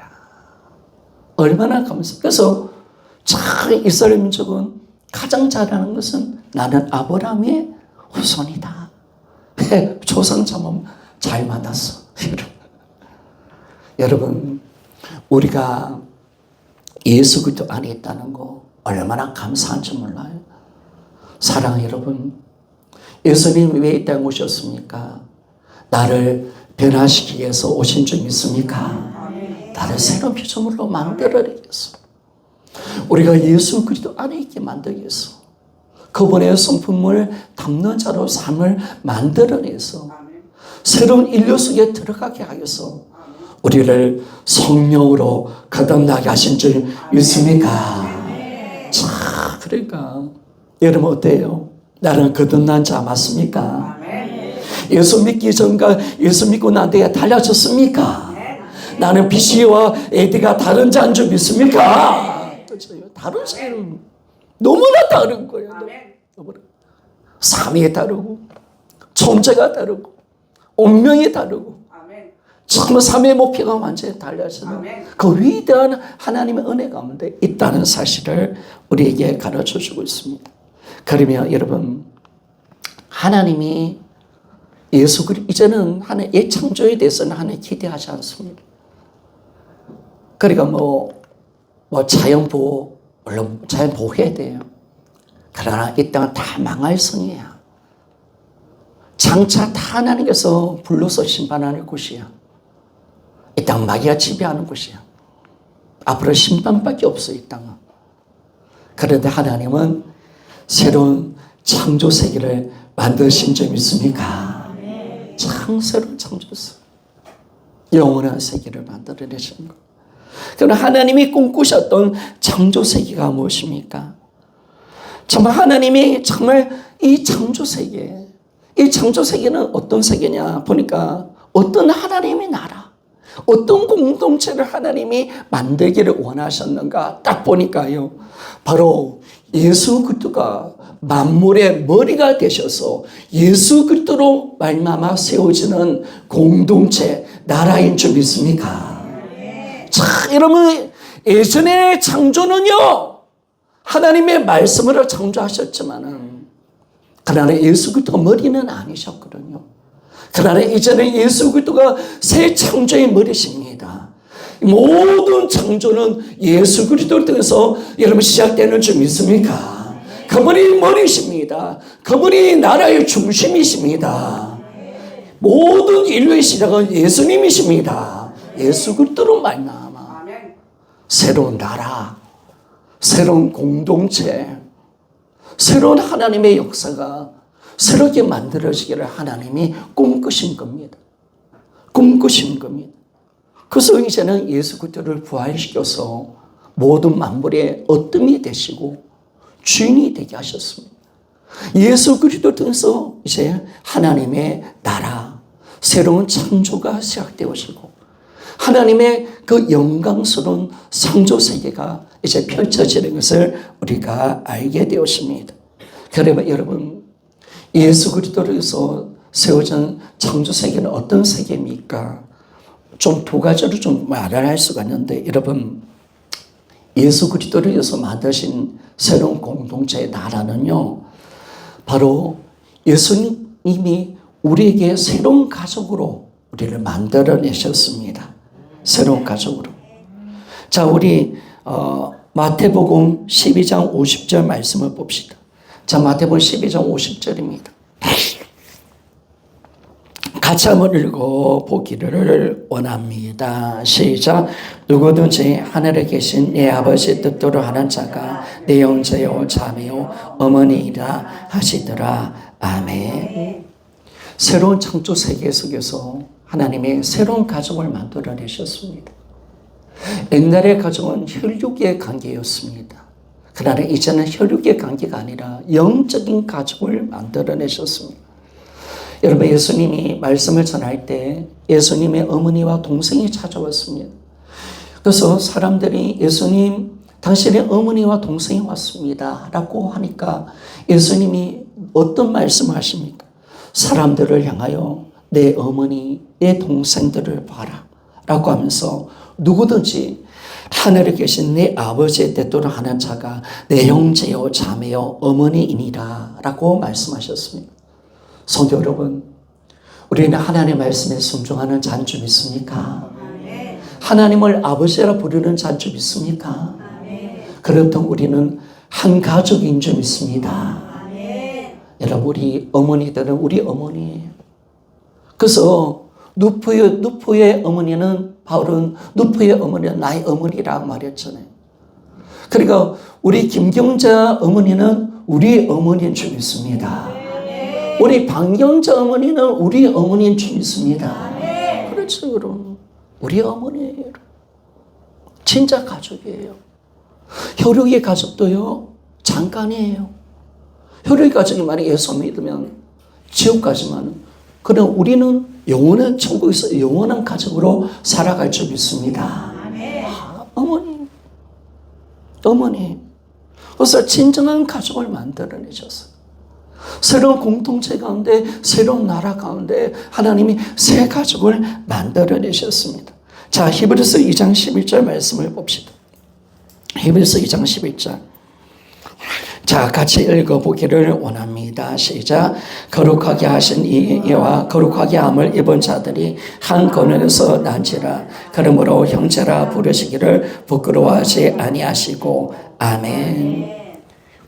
얼마나 감사. 그래서 참 이스라엘 민족은 가장 잘하는 것은 나는 아브라함의 후손이다. 조상 참 잘 만났어. 여러분, 우리가 예수 그리스도 안에 있다는 거 얼마나 감사한지 몰라요. 사랑하는 여러분, 예수님이 왜 이 땅에 오셨습니까? 나를 변화시키기 위해서 오신 줄 믿습니까? 나를 새로운 피조물로 만들어내기 위해서, 우리가 예수 그리스도 안에 있게 만들기 위해서, 그분의 성품을 담는 자로 삶을 만들어내서 새로운 인류 속에 들어가게 하여서 우리를 성령으로 거듭나게 하신 줄 믿습니까? 자, 그러니까 여러분 어때요? 나는 거듭난 자 맞습니까? 예수 믿기 전과 예수 믿고 난 뒤에 달라졌습니까? 나는 BC와 AD가 다른 자인 줄 믿습니까? 다른 자는 너무나 다른 거예요. 너무나. 삶이 다르고 존재가 다르고 운명이 다르고 참 삶의 목표가 완전히 달라지는 그 위대한 하나님의 은혜 가운데 있다는 사실을 우리에게 가르쳐 주고 있습니다. 그러면 여러분, 하나님이 예수 그리스도 이제는 하나님 옛 창조에 대해서는 하나님 기대하지 않습니다. 그러니까 뭐 자연 보호, 물론 자연 보호해야 돼요. 그러나 이 땅은 다 망할 성이야. 장차 다 하나님께서 불러서 심판하는 곳이야. 이 땅 마귀가 지배하는 곳이야. 앞으로 심판밖에 없어, 이 땅은. 그런데 하나님은 새로운 창조 세계를 만드신 점 있습니까? 새로운 창조세, 영원한 세계를 만들어내신 것. 그러나 하나님이 꿈꾸셨던 창조 세계가 무엇입니까? 정말 하나님이 정말 이 창조 세계, 이 창조 세계는 어떤 세계냐 보니까 어떤 하나님의 나라, 어떤 공동체를 하나님이 만들기를 원하셨는가 딱 보니까요, 바로 예수 그리스도가 만물의 머리가 되셔서 예수 그리스도로 말미암아 세워지는 공동체, 나라인 줄 믿습니까? 자, 여러분, 예전의 창조는요, 하나님의 말씀으로 창조하셨지만은, 그러나 예수 그리스도가 머리는 아니셨거든요. 그러나 이제는 예수 그리스도가 새 창조의 머리십니다. 모든 창조는 예수 그리스도를 통해서 여러분 시작되는 줄 믿습니까? 그분이 머리십니다. 그분이 나라의 중심이십니다. 모든 인류의 시작은 예수님이십니다. 예수 그리스도로 말미암아 새로운 나라, 새로운 공동체, 새로운 하나님의 역사가 새롭게 만들어지기를 하나님이 꿈꾸신 겁니다. 꿈꾸신 겁니다. 그래서 이제는 예수 그리스도를 부활시켜서 모든 만물의 어뜸이 되시고 주인이 되게 하셨습니다. 예수 그리스도 통해서 이제 하나님의 나라, 새로운 창조가 시작되어지고 하나님의 그 영광스러운 창조 세계가 이제 펼쳐지는 것을 우리가 알게 되었습니다. 그러면 여러분, 예수 그리스도를 위해서 세워진 창조 세계는 어떤 세계입니까? 좀 두 가지로 좀 말을 할 수가 있는데, 여러분, 예수 그리스도를 위해서 만드신 새로운 공동체의 나라는요, 바로 예수님이 우리에게 새로운 가족으로 우리를 만들어내셨습니다. 새로운 가족으로. 자, 우리 마태복음 12장 50절 말씀을 봅시다. 자, 마태복음 12장 50절입니다. 같이 한번 읽어보기를 원합니다. 시작. 누구든지 하늘에 계신 내 아버지 뜻대로 하는 자가 내 형제요 자매요 어머니이라 하시더라. 아멘. 새로운 창조 세계 속에서 하나님의 새로운 가정을 만들어내셨습니다. 옛날의 가정은 혈육의 관계였습니다. 그러나 이제는 혈육의 관계가 아니라 영적인 가족을 만들어내셨습니다. 여러분, 예수님이 말씀을 전할 때 예수님의 어머니와 동생이 찾아왔습니다. 그래서 사람들이 예수님, 당신의 어머니와 동생이 왔습니다 라고 하니까 예수님이 어떤 말씀을 하십니까? 사람들을 향하여 내 어머니, 내 동생들을 봐라 라고 하면서 누구든지 하늘에 계신 내 아버지의 뜻대로 하는 자가 내 형제요 자매요 어머니이니라 라고 말씀하셨습니다. 성도 여러분, 우리는 하나님의 말씀에 순종하는 자인 줄 믿습니까? 하나님을 아버지라 부르는 자인 줄 믿습니까? 그렇다면 우리는 한 가족인 줄 믿습니다. 여러분, 우리 어머니들은 우리 어머니예요. 그래서 누프의 어머니는, 바울은 누프의 어머니는 나의 어머니라고 말했잖아요. 그러니까 우리 김경자 어머니는 우리 어머니인 줄 믿습니다. 우리 방경자 어머니는 우리 어머니인 줄 믿습니다. 그렇죠, 여러분. 우리 어머니예요. 진짜 가족이에요. 혈육의 가족도요, 잠깐이에요. 혈육의 가족이 만약 예수 믿으면 지옥 가지만, 그럼 우리는 영원한 천국에서 영원한 가족으로 살아갈 줄 믿습니다. 어머니. 그래서 진정한 가족을 만들어내셨어요. 새로운 공동체 가운데, 새로운 나라 가운데 하나님이 새 가족을 만들어내셨습니다. 자, 히브리서 2장 11절 말씀을 봅시다. 히브리서 2장 11절. 자, 같이 읽어보기를 원합니다. 시작. 거룩하게 하신 이와 거룩하게 함을 입은 자들이 한 근원에서 난지라. 그러므로 형제라 부르시기를 부끄러워하지 아니하시고. 아멘.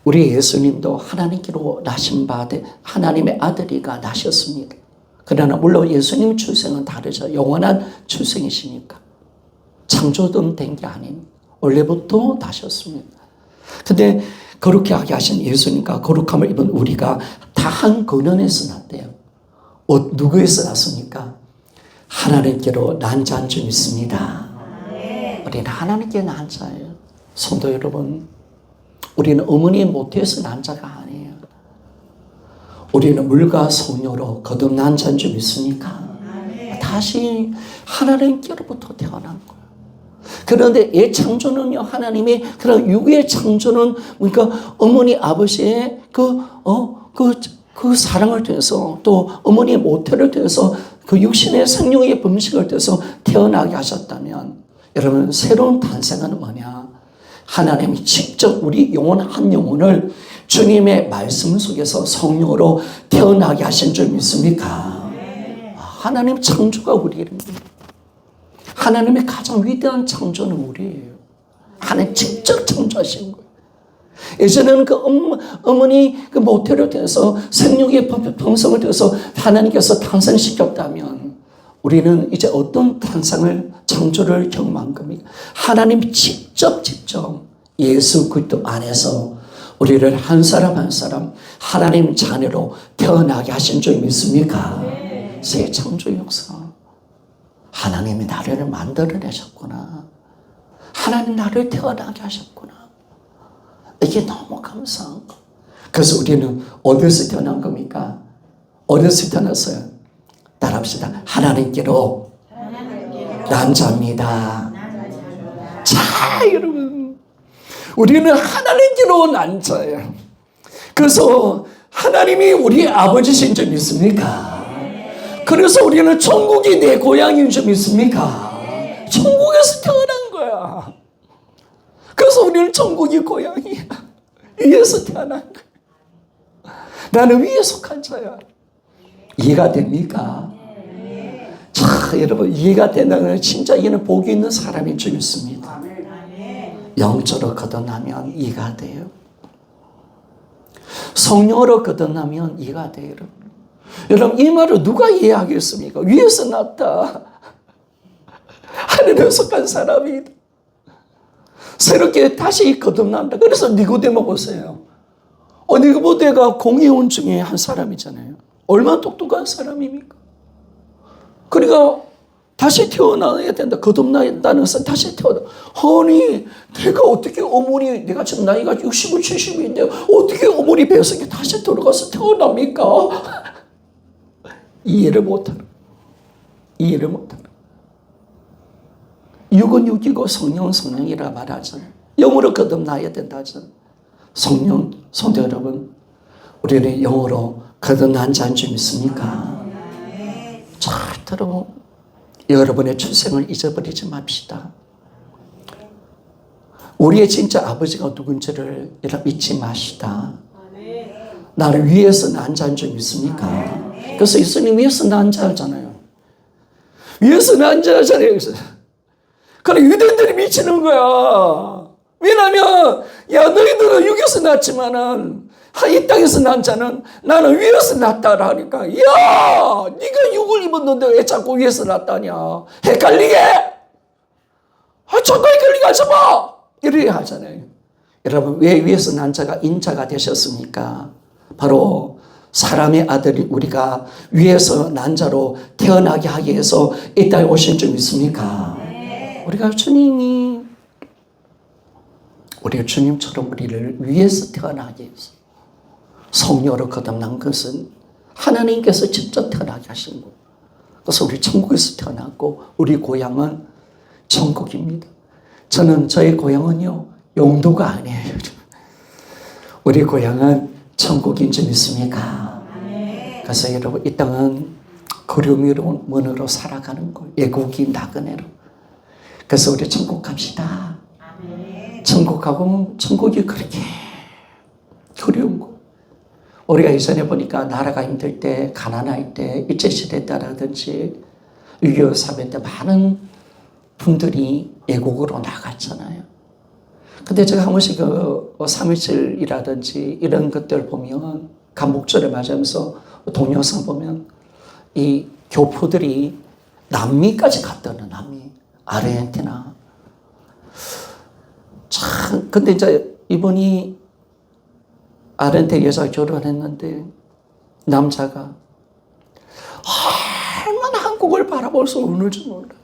우리 예수님도 하나님께로 나신 바 하나님의 아들이가 나셨습니다. 그러나 물론 예수님 출생은 다르죠. 영원한 출생이시니까. 창조된 된 게 아닙니다. 원래부터 나셨습니다. 근데 거룩하게 하신 예수님과 거룩함을 입은 우리가 다 한 근원에서 났대요. 누구에서 났습니까? 하나님께로 난 자인 줄 믿습니다. 우리는 하나님께 난 자예요. 성도 여러분, 우리는 어머니의 모태에서 난 자가 아니에요. 우리는 물과 성녀로 거듭난 자인 줄 믿습니까? 다시 하나님께로부터 태어난 거예요. 그런데 옛 창조는요, 하나님이 그런 육의 창조는 그러니까 어머니 아버지의 그 사랑을 통해서, 또 어머니의 모태를 통해서, 그 육신의 생명의 범식을 통해서 태어나게 하셨다면, 여러분, 새로운 탄생은 뭐냐? 하나님이 직접 우리 영혼 한 영혼을 주님의 말씀 속에서 성령으로 태어나게 하신 줄 믿습니까? 하나님 창조가 우리 이름입니다. 하나님의 가장 위대한 창조는 우리예요. 하나님 직접 창조하신 거예요. 예전에는 그 어머니 그 모태로 돼서 생육의 번성을 통해서 하나님께서 탄생시켰다면 우리는 이제 어떤 탄생을 창조를 경험한 겁니까? 하나님 직접 예수 그리스도 안에서 우리를 한 사람 한 사람 하나님 자녀로 태어나게 하신 줄 믿습니까? 네. 새 창조 역사. 하나님이 나를 만들어내셨구나. 하나님 나를 태어나게 하셨구나. 이게 너무 감사한 거. 그래서 우리는 어디서 태어난 겁니까? 어디서 태어났어요? 따라합시다. 하나님께로 난 자입니다. 자, 여러분. 우리는 하나님께로 난 자예요. 그래서 하나님이 우리 아버지신 줄 믿습니까? 그래서 우리는 천국이 내 고향인 줄 믿습니까? 천국에서 태어난 거야. 그래서 우리는 천국이 고향이야. 위에서 태어난 거야. 나는 위에 속한 자야. 이해가 됩니까? 자, 여러분, 이해가 된다는 진짜 이는 복이 있는 사람인 줄 믿습니다. 영적으로 거듭나면 이해가 돼요. 성령으로 거듭나면 이해가 돼요. 여러분, 여러분 이 말을 누가 이해하겠습니까? 위에서 났다. 하늘에 속한 사람이다. 새롭게 다시 거듭난다. 그래서 니고데모 보세요. 니고데모가 공회원 중에 한 사람이잖아요. 얼마나 똑똑한 사람입니까? 그러니까 다시 태어나야 된다. 거듭난다는 것은 다시 태어나. 아니, 내가 어떻게 어머니, 내가 지금 나이가 60, 70인데 어떻게 어머니 뱃속에 다시 들어가서 태어납니까? 이해를 못하는. 이해를 못하는. 육은 육이고 성령은 성령이라 말하잖아요. 영으로 거듭나야 된다 하잖아요. 성령, 성도 여러분, 우리는 영으로 거듭난 자인 줄 믿습니까? 절대로 여러분의 출생을 잊어버리지 맙시다. 우리의 진짜 아버지가 누군지를 잊지 마시다. 나를 위해서 난 자인 줄 믿습니까? 그래서 예수님 위해서 난 자잖아요. 위해서 난 자잖아요. 그래, 유대인들이 미치는 거야. 왜냐면, 야, 너희들은 육에서 났지만은, 이 땅에서 난 자는 나는 위에서 났다라 하니까, 야, 네가 육을 입었는데 왜 자꾸 위에서 났다냐. 헷갈리게! 자꾸 헷갈리게 하지 마! 이렇게 하잖아요. 여러분, 왜 위에서 난 자가 인자가 되셨습니까? 바로 사람의 아들이 우리가 위에서 난 자로 태어나게 하기 위해서 이 땅에 오신 줄 믿습니까? 우리가 주님처럼 우리를 위에서 태어나게 해서 성령으로 거듭난 것은 하나님께서 직접 태어나게 하신 거예요. 그래서 우리 천국에서 태어났고 우리 고향은 천국입니다. 저의 고향은요, 용도가 아니에요. 우리 고향은 천국인 줄 믿습니까? 그래서 여러분, 이 땅은 그리움이로운 문으로 살아가는 거예요. 애국이 나그네로. 그래서 우리 천국 갑시다. 천국 가보면 천국이 그렇게 그리운 거. 우리가 예전에 보니까 나라가 힘들 때, 가난할 때, 일제시대 때라든지 6.25 사변 때 많은 분들이 애국으로 나갔잖아요. 근데 제가 한 번씩 3.17이라든지 이런 것들 보면 감목절을 맞으면서 동영상 보면 이 교포들이 남미까지 갔다는 남미. 아르헨티나. 참, 근데 이제 이분이 아르헨티나 여자가 결혼했는데 남자가 얼마나 한국을 바라볼 수 없는지 몰라.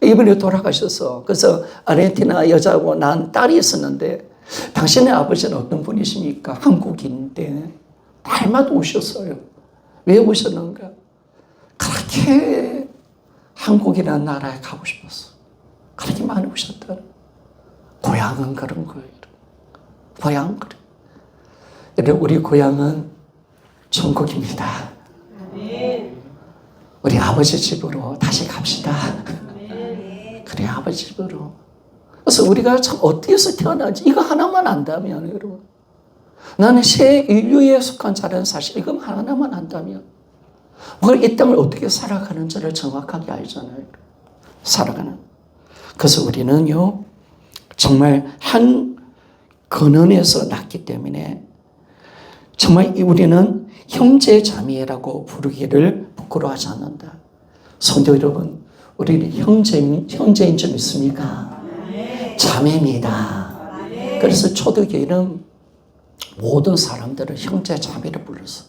이분이 돌아가셨어. 그래서 아르헨티나 여자하고 난 딸이 있었는데 당신의 아버지는 어떤 분이십니까? 한국인인데 날마다 오셨어요. 왜 오셨는가? 그렇게 한국이라는 나라에 가고 싶었어. 그렇게 많이 오셨다. 고향은 그런 거예요. 고향은 그래. 여러분, 우리 고향은 천국입니다. 우리 아버지 집으로 다시 갑시다. 그래, 아버지 집으로. 그래서 우리가 참 어디에서 태어나지? 이거 하나만 안다면, 여러분. 나는 새 인류에 속한 자라는 사실, 이거 하나만 안다면, 우리가 이 땅을 어떻게 살아가는지를 정확하게 알잖아요. 살아가는. 그래서 우리는요, 정말 한 근원에서 났기 때문에 정말 우리는 형제 자매라고 부르기를 부끄러워하지 않는다. 성도 여러분, 우리는 형제인 줄 믿습니까? 자매입니다. 그래서 초대교회는 모든 사람들을 형제 자매를 불렀어.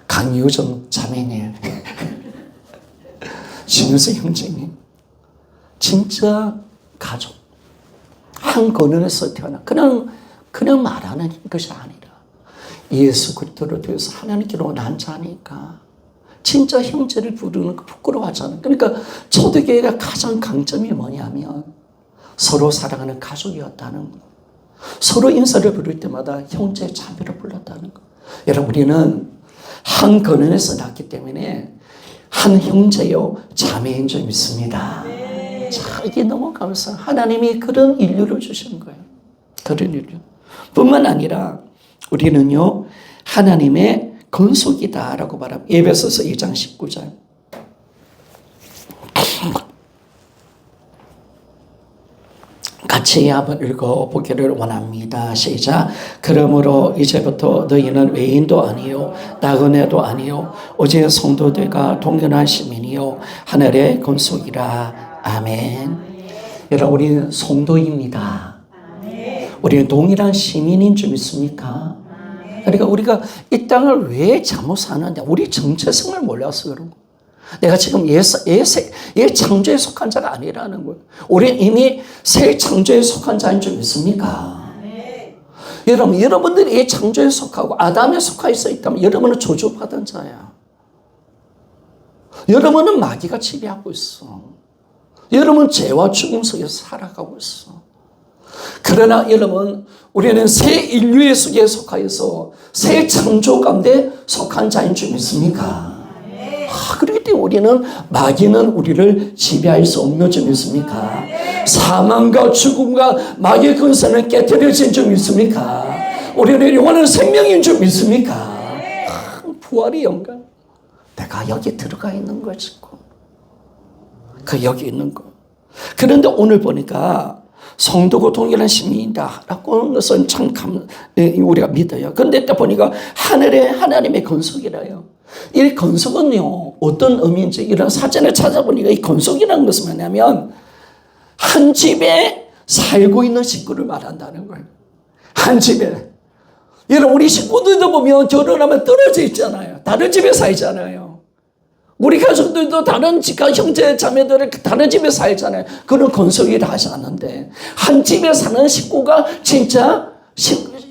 강유정 자매님, 진우세 형제님, 진짜 가족. 한 근원에서 태어나 그냥 말하는 것이 아니라 예수 그리스도를 통해서 하나님께로 난 자니까 진짜 형제를 부르는 거 부끄러워하잖아요. 그러니까 초대교회가 가장 강점이 뭐냐면 서로 사랑하는 가족이었다는 거. 서로 인사를 부를 때마다 형제 자매를 불렀다는 거. 여러분, 우리는 한 근원에서 났기 때문에 한 형제요 자매인 줄 믿습니다. 자, 이게 너무 감사해요. 하나님이 그런 인류를 주신 거예요. 그런 인류. 뿐만 아니라 우리는요 하나님의 건속이다라고 말합니다. 에베소서 2장 19절. 같이 한번 읽어보기를 원합니다. 시작. 그러므로 이제부터 너희는 외인도 아니요 나그네도 아니요 오직 성도들과 동등한 시민이요 하늘의 건속이라. 아멘. 여러분, 우리는 성도입니다. 우리는 동일한 시민인 줄 믿습니까? 그러니까 우리가 이 땅을 왜 잘못 사는데 우리 정체성을 몰라서 그런 거예요. 내가 지금 옛 창조에 속한 자가 아니라는 거예요. 우리는 이미 새 창조에 속한 자인 줄 믿습니까? 여러분, 여러분들이 옛 창조에 속하고 아담에 속하 있다면 여러분은 저주받은 자야. 여러분은 마귀가 지배하고 있어. 여러분 죄와 죽음 속에서 살아가고 있어. 그러나 여러분, 우리는 새 인류의 속에 속하여서 새 창조 가운데 속한 자인 줄 믿습니까? 그렇기 때문에 우리는 마귀는 우리를 지배할 수 없는 줄 믿습니까? 사망과 죽음과 마귀의 근세는 깨뜨려진 줄 믿습니까? 우리는 영원한 생명인 줄 믿습니까? 부활의 영광. 내가 여기 들어가 있는 거야 지금. 그 여기 있는 거. 그런데 오늘 보니까 성도고 동일한 시민이다 라고 하는 것은 참 우리가 믿어요. 그런데 또 보니까 하늘에 하나님의 건속이라요. 이 건속은요 어떤 의미인지 이런 사전을 찾아보니까 이 건속이라는 것은 뭐냐면 한 집에 살고 있는 식구를 말한다는 거예요. 한 집에. 여러분, 우리 식구들도 보면 결혼하면 떨어져 있잖아요. 다른 집에 살잖아요. 우리 가족들도 다른 집, 형제 자매들은 다른 집에 살잖아요. 그런 건속이라 하지 않는데 한 집에 사는 식구가 진짜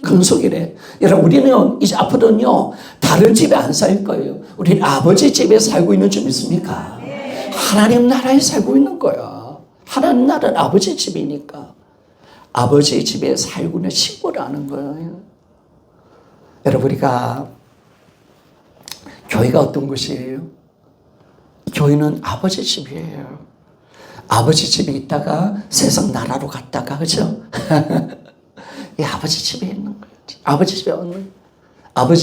건속이래. 여러분, 우리는 이제 앞으로는요 다른 집에 안 살 거예요. 우리는 아버지 집에 살고 있는 줄 믿습니까? 하나님 나라에 살고 있는 거야. 하나님 나라는 아버지 집이니까 아버지 집에 살고 있는 식구라는 거예요. 여러분, 우리가 교회가 어떤 곳이에요? 교회는 아버지 집이에요. 아버지 집에 있다가 세상 나라로 갔다가, 그죠? 이 아버지 집에 있는 거예요. 아버지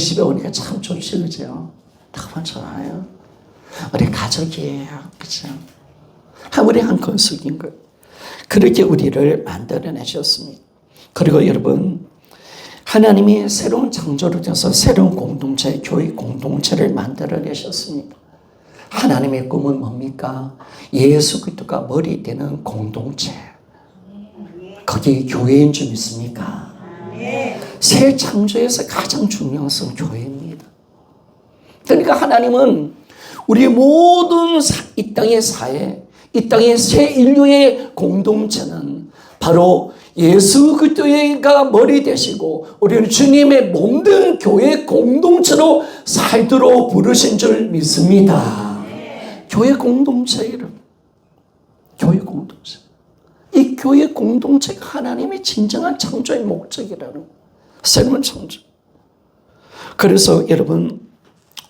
집에 오니까 참 좋지, 그죠? 너무 좋아요. 우리 가족이에요, 그죠? 우리 한 건속인 거예요. 그렇게 우리를 만들어내셨습니다. 그리고 여러분, 하나님이 새로운 창조를 통해서 새로운 공동체, 교회 공동체를 만들어내셨습니다. 하나님의 꿈은 뭡니까? 예수 그리스도가 머리 되는 공동체. 거기 교회인 줄 믿습니까? 새 창조에서 가장 중요한 것은 교회입니다. 그러니까 하나님은 우리 모든 이 땅의 사회, 이 땅의 새 인류의 공동체는 바로 예수 그리스도가 머리 되시고 우리는 주님의 몸된 교회 공동체로 살도록 부르신 줄 믿습니다. 교회 공동체를, 교회 공동체. 이 교회 공동체가 하나님의 진정한 창조의 목적이라는 새로운 창조. 그래서 여러분,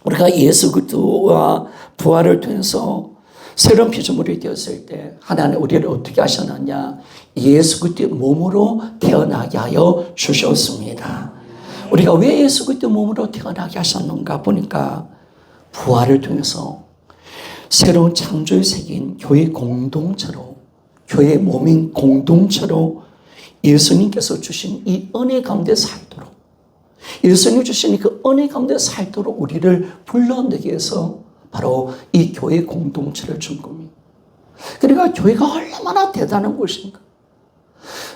우리가 예수 그리스도와 부활을 통해서 새로운 피조물이 되었을 때 하나님 우리를 어떻게 하셨느냐? 예수 그리스도의 몸으로 태어나게 하여 주셨습니다. 우리가 왜 예수 그리스도의 몸으로 태어나게 하셨는가 보니까 부활을 통해서 새로운 창조의 세계인 교회 공동체로, 교회 몸인 공동체로 예수님께서 주신 이 은혜 가운데 살도록, 예수님 주신 그 은혜 가운데 살도록 우리를 불러내기 위해서 바로 이 교회 공동체를 준 겁니다. 그러니까 교회가 얼마나 대단한 곳인가.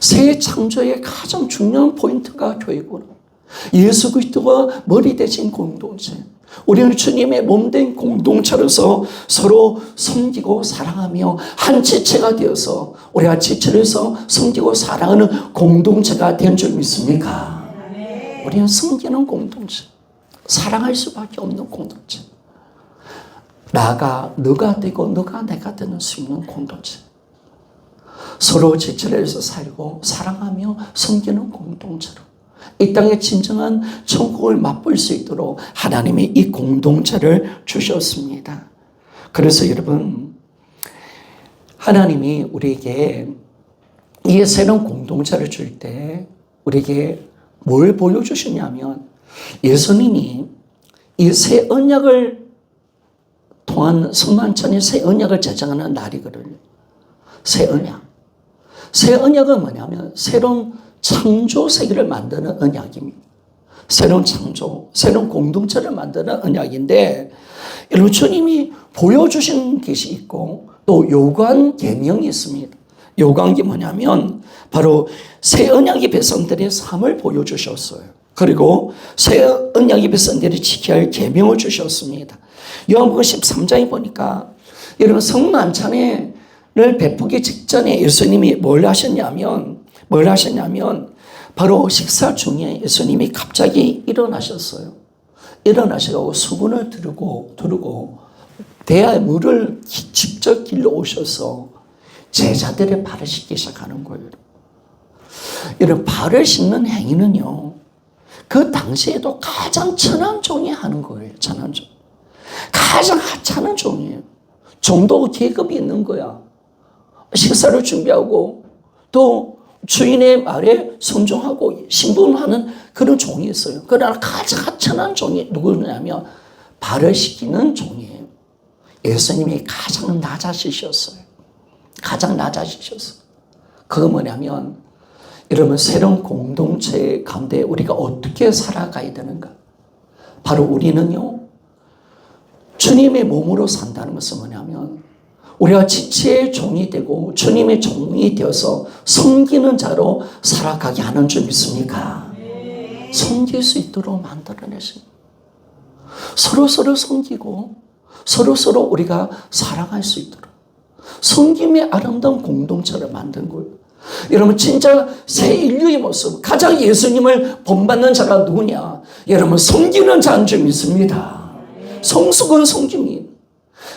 새 창조의 가장 중요한 포인트가 교회구나. 예수 그리스도가 머리 대신 공동체. 우리는 주님의 몸된 공동체로서 서로 섬기고 사랑하며 한 지체가 되어서 우리가 지체로서 섬기고 사랑하는 공동체가 된 줄 믿습니까? 우리는 섬기는 공동체, 사랑할 수밖에 없는 공동체, 나가 너가 되고 너가 내가 되는 수 있는 공동체, 서로 지체로서 살고 사랑하며 섬기는 공동체로 이 땅의 진정한 천국을 맛볼 수 있도록 하나님이 이 공동체를 주셨습니다. 그래서 여러분, 하나님이 우리에게 이 새로운 공동체를 줄 때 우리에게 뭘 보여주시냐면, 예수님이 이 새 언약을 통한 성만찬이 새 언약을 제정하는 날이거든요. 새 언약. 새 언약은 뭐냐면 새로운 창조 세계를 만드는 언약입니다. 새로운 창조, 새로운 공동체를 만드는 언약인데, 여러분 주님이 보여주신 것이 있고 또 요구한 계명이 있습니다. 요구한 게 뭐냐면 바로 새 언약의 백성들의 삶을 보여주셨어요. 그리고 새 언약의 백성들이 지켜야 할 계명을 주셨습니다. 요한복음 13장에 보니까 여러분 성만찬을 베푸기 직전에 예수님이 뭘 하셨냐면 바로 식사 중에 예수님이 갑자기 일어나셨어요. 일어나셔서 수건을 두르고 대야에 물을 직접 길러 오셔서 제자들의 발을 씻기 시작하는 거예요. 이런 발을 씻는 행위는요, 그 당시에도 가장 천한 종이 하는 거예요. 천한 종. 가장 하찮은 종이에요. 종도 계급이 있는 거야. 식사를 준비하고 또 주인의 말에 순종하고 신분하는 그런 종이 있어요. 그러나 가장 하찮은 종이 누구냐면 발을 씻기는 종이에요. 예수님이 가장 낮아지셨어요. 가장 낮아지셨어요. 그거 뭐냐면, 여러분 새로운 공동체 가운데 우리가 어떻게 살아가야 되는가? 바로 우리는요, 주님의 몸으로 산다는 것은 뭐냐면 우리가 지체의 종이 되고 주님의 종이 되어서 섬기는 자로 살아가게 하는 줄 믿습니까? 섬길 수 있도록 만들어내신, 서로 섬기고 서로 우리가 사랑할 수 있도록 섬김의 아름다운 공동체를 만든 거예요. 여러분 진짜 새 인류의 모습, 가장 예수님을 본받는 자가 누구냐? 여러분 섬기는 자인 줄 믿습니다. 성숙은 섬김이.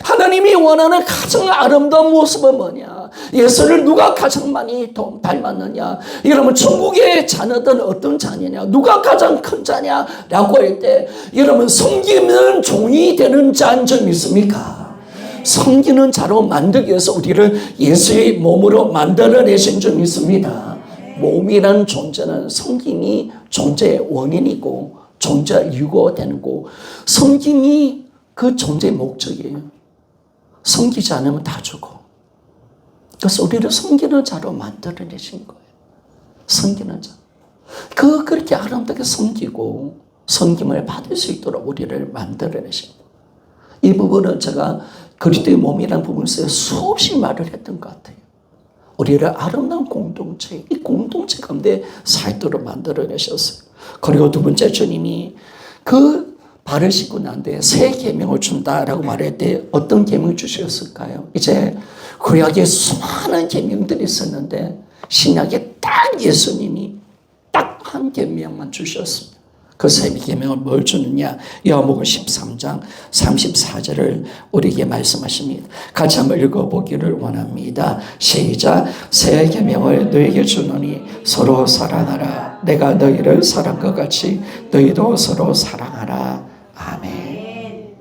하나님이 원하는 가장 아름다운 모습은 뭐냐? 예수를 누가 가장 많이 닮았느냐? 여러분 천국의 자녀들은 어떤 자녀냐? 누가 가장 큰 자냐라고 할 때 여러분 섬기는 종이 되는 자인 줄 믿습니까? 섬기는 자로 만들기 위해서 우리를 예수의 몸으로 만들어내신 줄 믿습니다. 몸이라는 존재는 섬김이 존재의 원인이고 존재의 이유가 되는 거고, 섬김이 그 존재의 목적이에요. 섬기지 않으면 다 죽어. 그래서 우리를 섬기는 자로 만들어내신 거예요. 섬기는 자. 그렇게 아름답게 섬기고 섬김을 받을 수 있도록 우리를 만들어내신 거예요. 이 부분은 제가 그리스도의 몸이라는 부분에서 수없이 말을 했던 것 같아요. 우리를 아름다운 공동체, 이 공동체 가운데 살도록 만들어내셨어요. 그리고 두 번째, 주님이 그 발을 씻고 난 뒤에 새 계명을 준다라고 말할 때 어떤 계명을 주셨을까요? 이제 구약에 수많은 계명들이 있었는데 신약에 딱 예수님이 딱 한 계명만 주셨습니다. 그 새 계명을 뭘 주느냐? 요한복음 13장 34절을 우리에게 말씀하십니다. 같이 한번 읽어보기를 원합니다. 시작. 새 계명을 너에게 주노니 서로 사랑하라. 내가 너희를 사랑한 것 같이 너희도 서로 사랑하라. 아멘.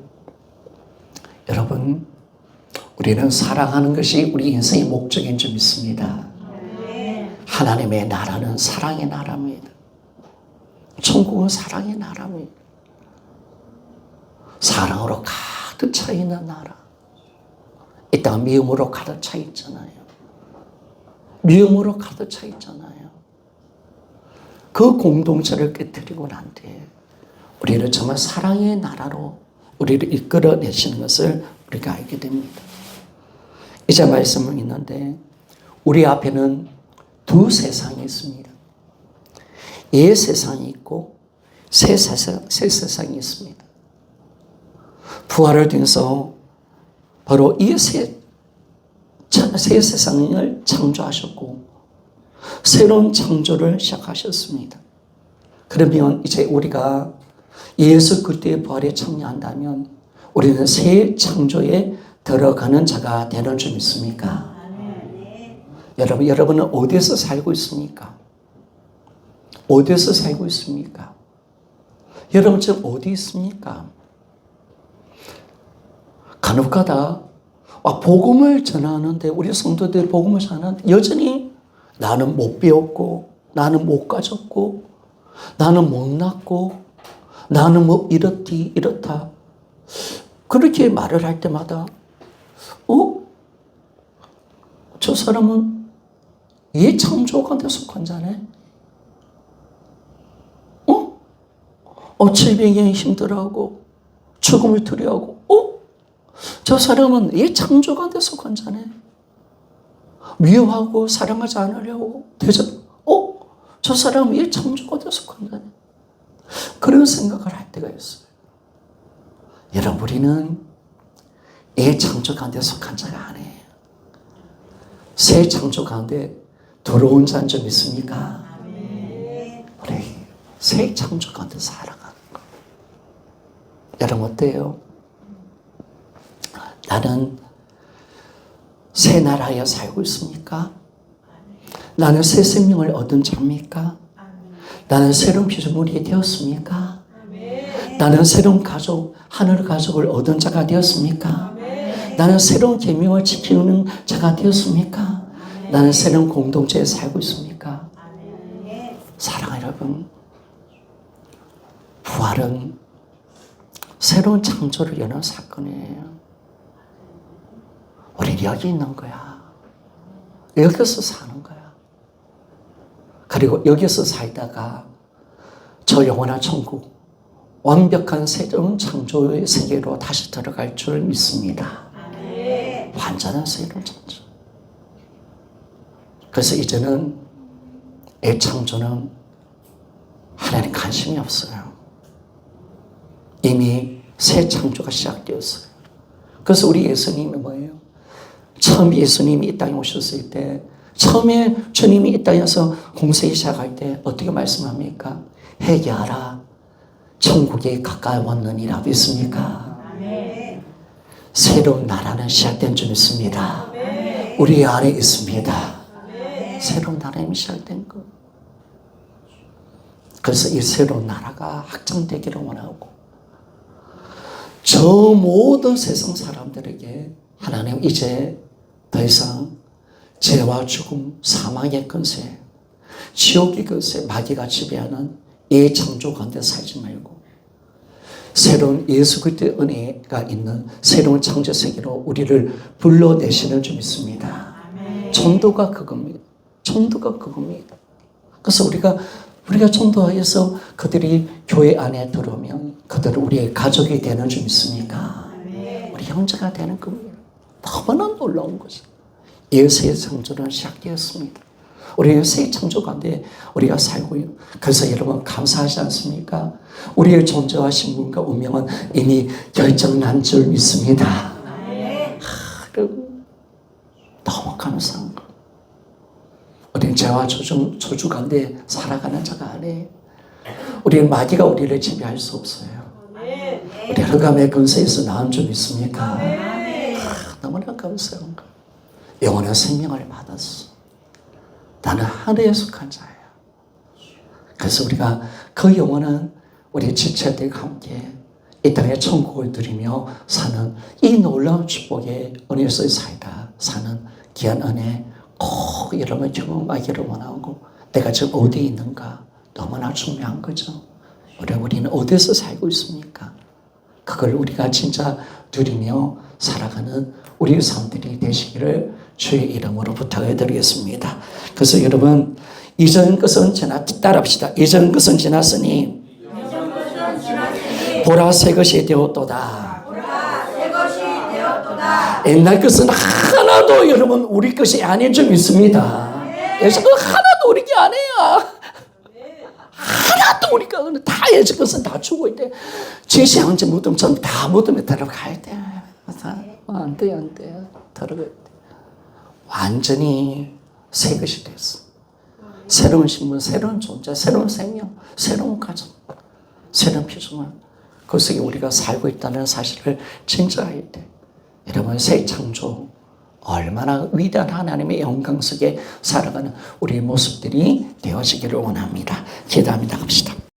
여러분, 우리는 사랑하는 것이 우리 인생의 목적인 줄 믿습니다. 하나님의 나라는 사랑의 나라입니다. 천국은 사랑의 나라입니다. 사랑으로 가득 차 있는 나라. 이 땅 미움으로 가득 차 있잖아요. 미움으로 가득 차 있잖아요. 그 공동체를 깨뜨리고 난 뒤에 우리를 정말 사랑의 나라로 우리를 이끌어내시는 것을 우리가 알게 됩니다. 이제 말씀은 있는데 우리 앞에는 두 세상이 있습니다. 옛 세상이 있고 새 세상이 있습니다. 부활을 통해서 바로 이 새 세상을 창조하셨고 새로운 창조를 시작하셨습니다. 그러면 이제 우리가 예수 그리스도의 부활에 참여한다면 우리는 새 창조에 들어가는 자가 되는 줄 믿습니까? 여러분은 어디서 살고 있습니까? 어디서 살고 있습니까? 여러분 지금 어디 있습니까? 간혹가다 복음을 전하는데 우리 성도들 복음을 전하는데 여전히 나는 못 배웠고 나는 못 가졌고 나는 못 낳고 나는 뭐 이렇디 이렇다 그렇게 말을 할 때마다 저 사람은 옛 창조가운데 속한 자네? 700년 힘들어하고 죽음을 두려워하고 저 사람은 옛 창조가운데 속한 자네? 미워하고 사랑하지 않으려고 대접 저 사람은 옛 창조가운데 속한 자네? 그런 생각을 할 때가 있어요. 여러분 우리는 옛 창조 가운데 속한 자가 아니에요. 새 창조 가운데 들어온 자인 줄 믿습니까? 우리 새 창조 가운데 살아가는 거. 여러분 어때요? 나는 새 나라에 살고 있습니까? 나는 새 생명을 얻은 자입니까? 나는 새로운 피조물이 되었습니까? 나는 새로운 가족, 하늘 가족을 얻은 자가 되었습니까? 나는 새로운 계명을 지키는 자가 되었습니까? 나는 새로운 공동체에 살고 있습니까? 사랑하는 여러분, 부활은 새로운 창조를 여는 사건이에요. 우리 여기 있는 거야. 여기서 사는 거야. 그리고 여기서 살다가 저 영원한 천국, 완벽한 새로운 창조의 세계로 다시 들어갈 줄 믿습니다. 완전한 새로운 창조. 그래서 이제는 애창조는 하나님 관심이 없어요. 이미 새 창조가 시작되었어요. 그래서 우리 예수님이 뭐예요? 처음 예수님이 이 땅에 오셨을 때 처음에 주님이 이 땅에서 공생이 시작할 때 어떻게 말씀합니까? 회개하라. 천국에 가까이 왔느니라 믿습니까? 새로운 나라는 시작된 줄 믿습니다. 우리 안에 있습니다. 새로운 나라는 시작된 것. 그래서 이 새로운 나라가 확장되기를 원하고 저 모든 세상 사람들에게 하나님 이제 더 이상 죄와 죽음, 사망의 권세, 지옥의 권세, 마귀가 지배하는 이 창조 가운데 살지 말고 새로운 예수 그리스도의 은혜가 있는 새로운 창조 세계로 우리를 불러내시는 줄 믿습니다. 전도가 그겁니다. 전도가 그겁니다. 그래서 우리가 전도하여서 그들이 교회 안에 들어오면 그들은 우리의 가족이 되는 줄 믿습니까? 우리 형제가 되는 겁니다. 너무나 놀라운 거죠. 새 창조는 시작되었습니다. 우리의 새 창조 가운데 우리가 살고 있는. 그래서 여러분 감사하지 않습니까? 우리의 존재와 신분과 운명은 이미 결정난 줄 믿습니다. 여러분 너무 감사한 거. 우리는 죄와 저주 가운데 살아가는 자가 아니에요. 우리는 마귀가 우리를 지배할 수 없어요. 우리 흑암의 권세에서 나온 줄 믿습니까? 너무나 감사한 거. 영원한 생명을 받았어. 나는 하늘에 속한 자예요. 그래서 우리가 그 영원한 우리 지체들과 함께 이 땅의 천국을 누리며 사는 이 놀라운 축복의 은혜에서 살다 사는 귀한 은혜 꼭 여러분 경험하기를 원하고 내가 지금 어디에 있는가 너무나 중요한 거죠. 우리는 어디서 살고 있습니까? 그걸 우리가 진짜 누리며 살아가는 우리 삶들이 되시기를 주의 이름으로 부탁해 드리겠습니다. 그래서 여러분, 이전 것은 따라합시다. 이전 것은 지났으니 보라 새 것이 되었도다. 옛날 것은 하나도 여러분 우리 것이 아닌 점 있습니다. 예전 것 하나도 우리 게 아니야. 하나도 우리가 다 예전 것은 다 주고 있대. 제시한지 무덤처럼 다 무덤에 들어가야 돼. 안 돼, 안 돼. 들어가야 돼. 완전히 새 것이 됐어. 새로운 신분, 새로운 존재, 새로운 생명, 새로운 가정, 새로운 피조물. 그 속에 우리가 살고 있다는 사실을 진짜해야 돼. 여러분, 새 창조, 얼마나 위대한 하나님의 영광 속에 살아가는 우리의 모습들이 되어지기를 원합니다. 기도합니다. 갑시다.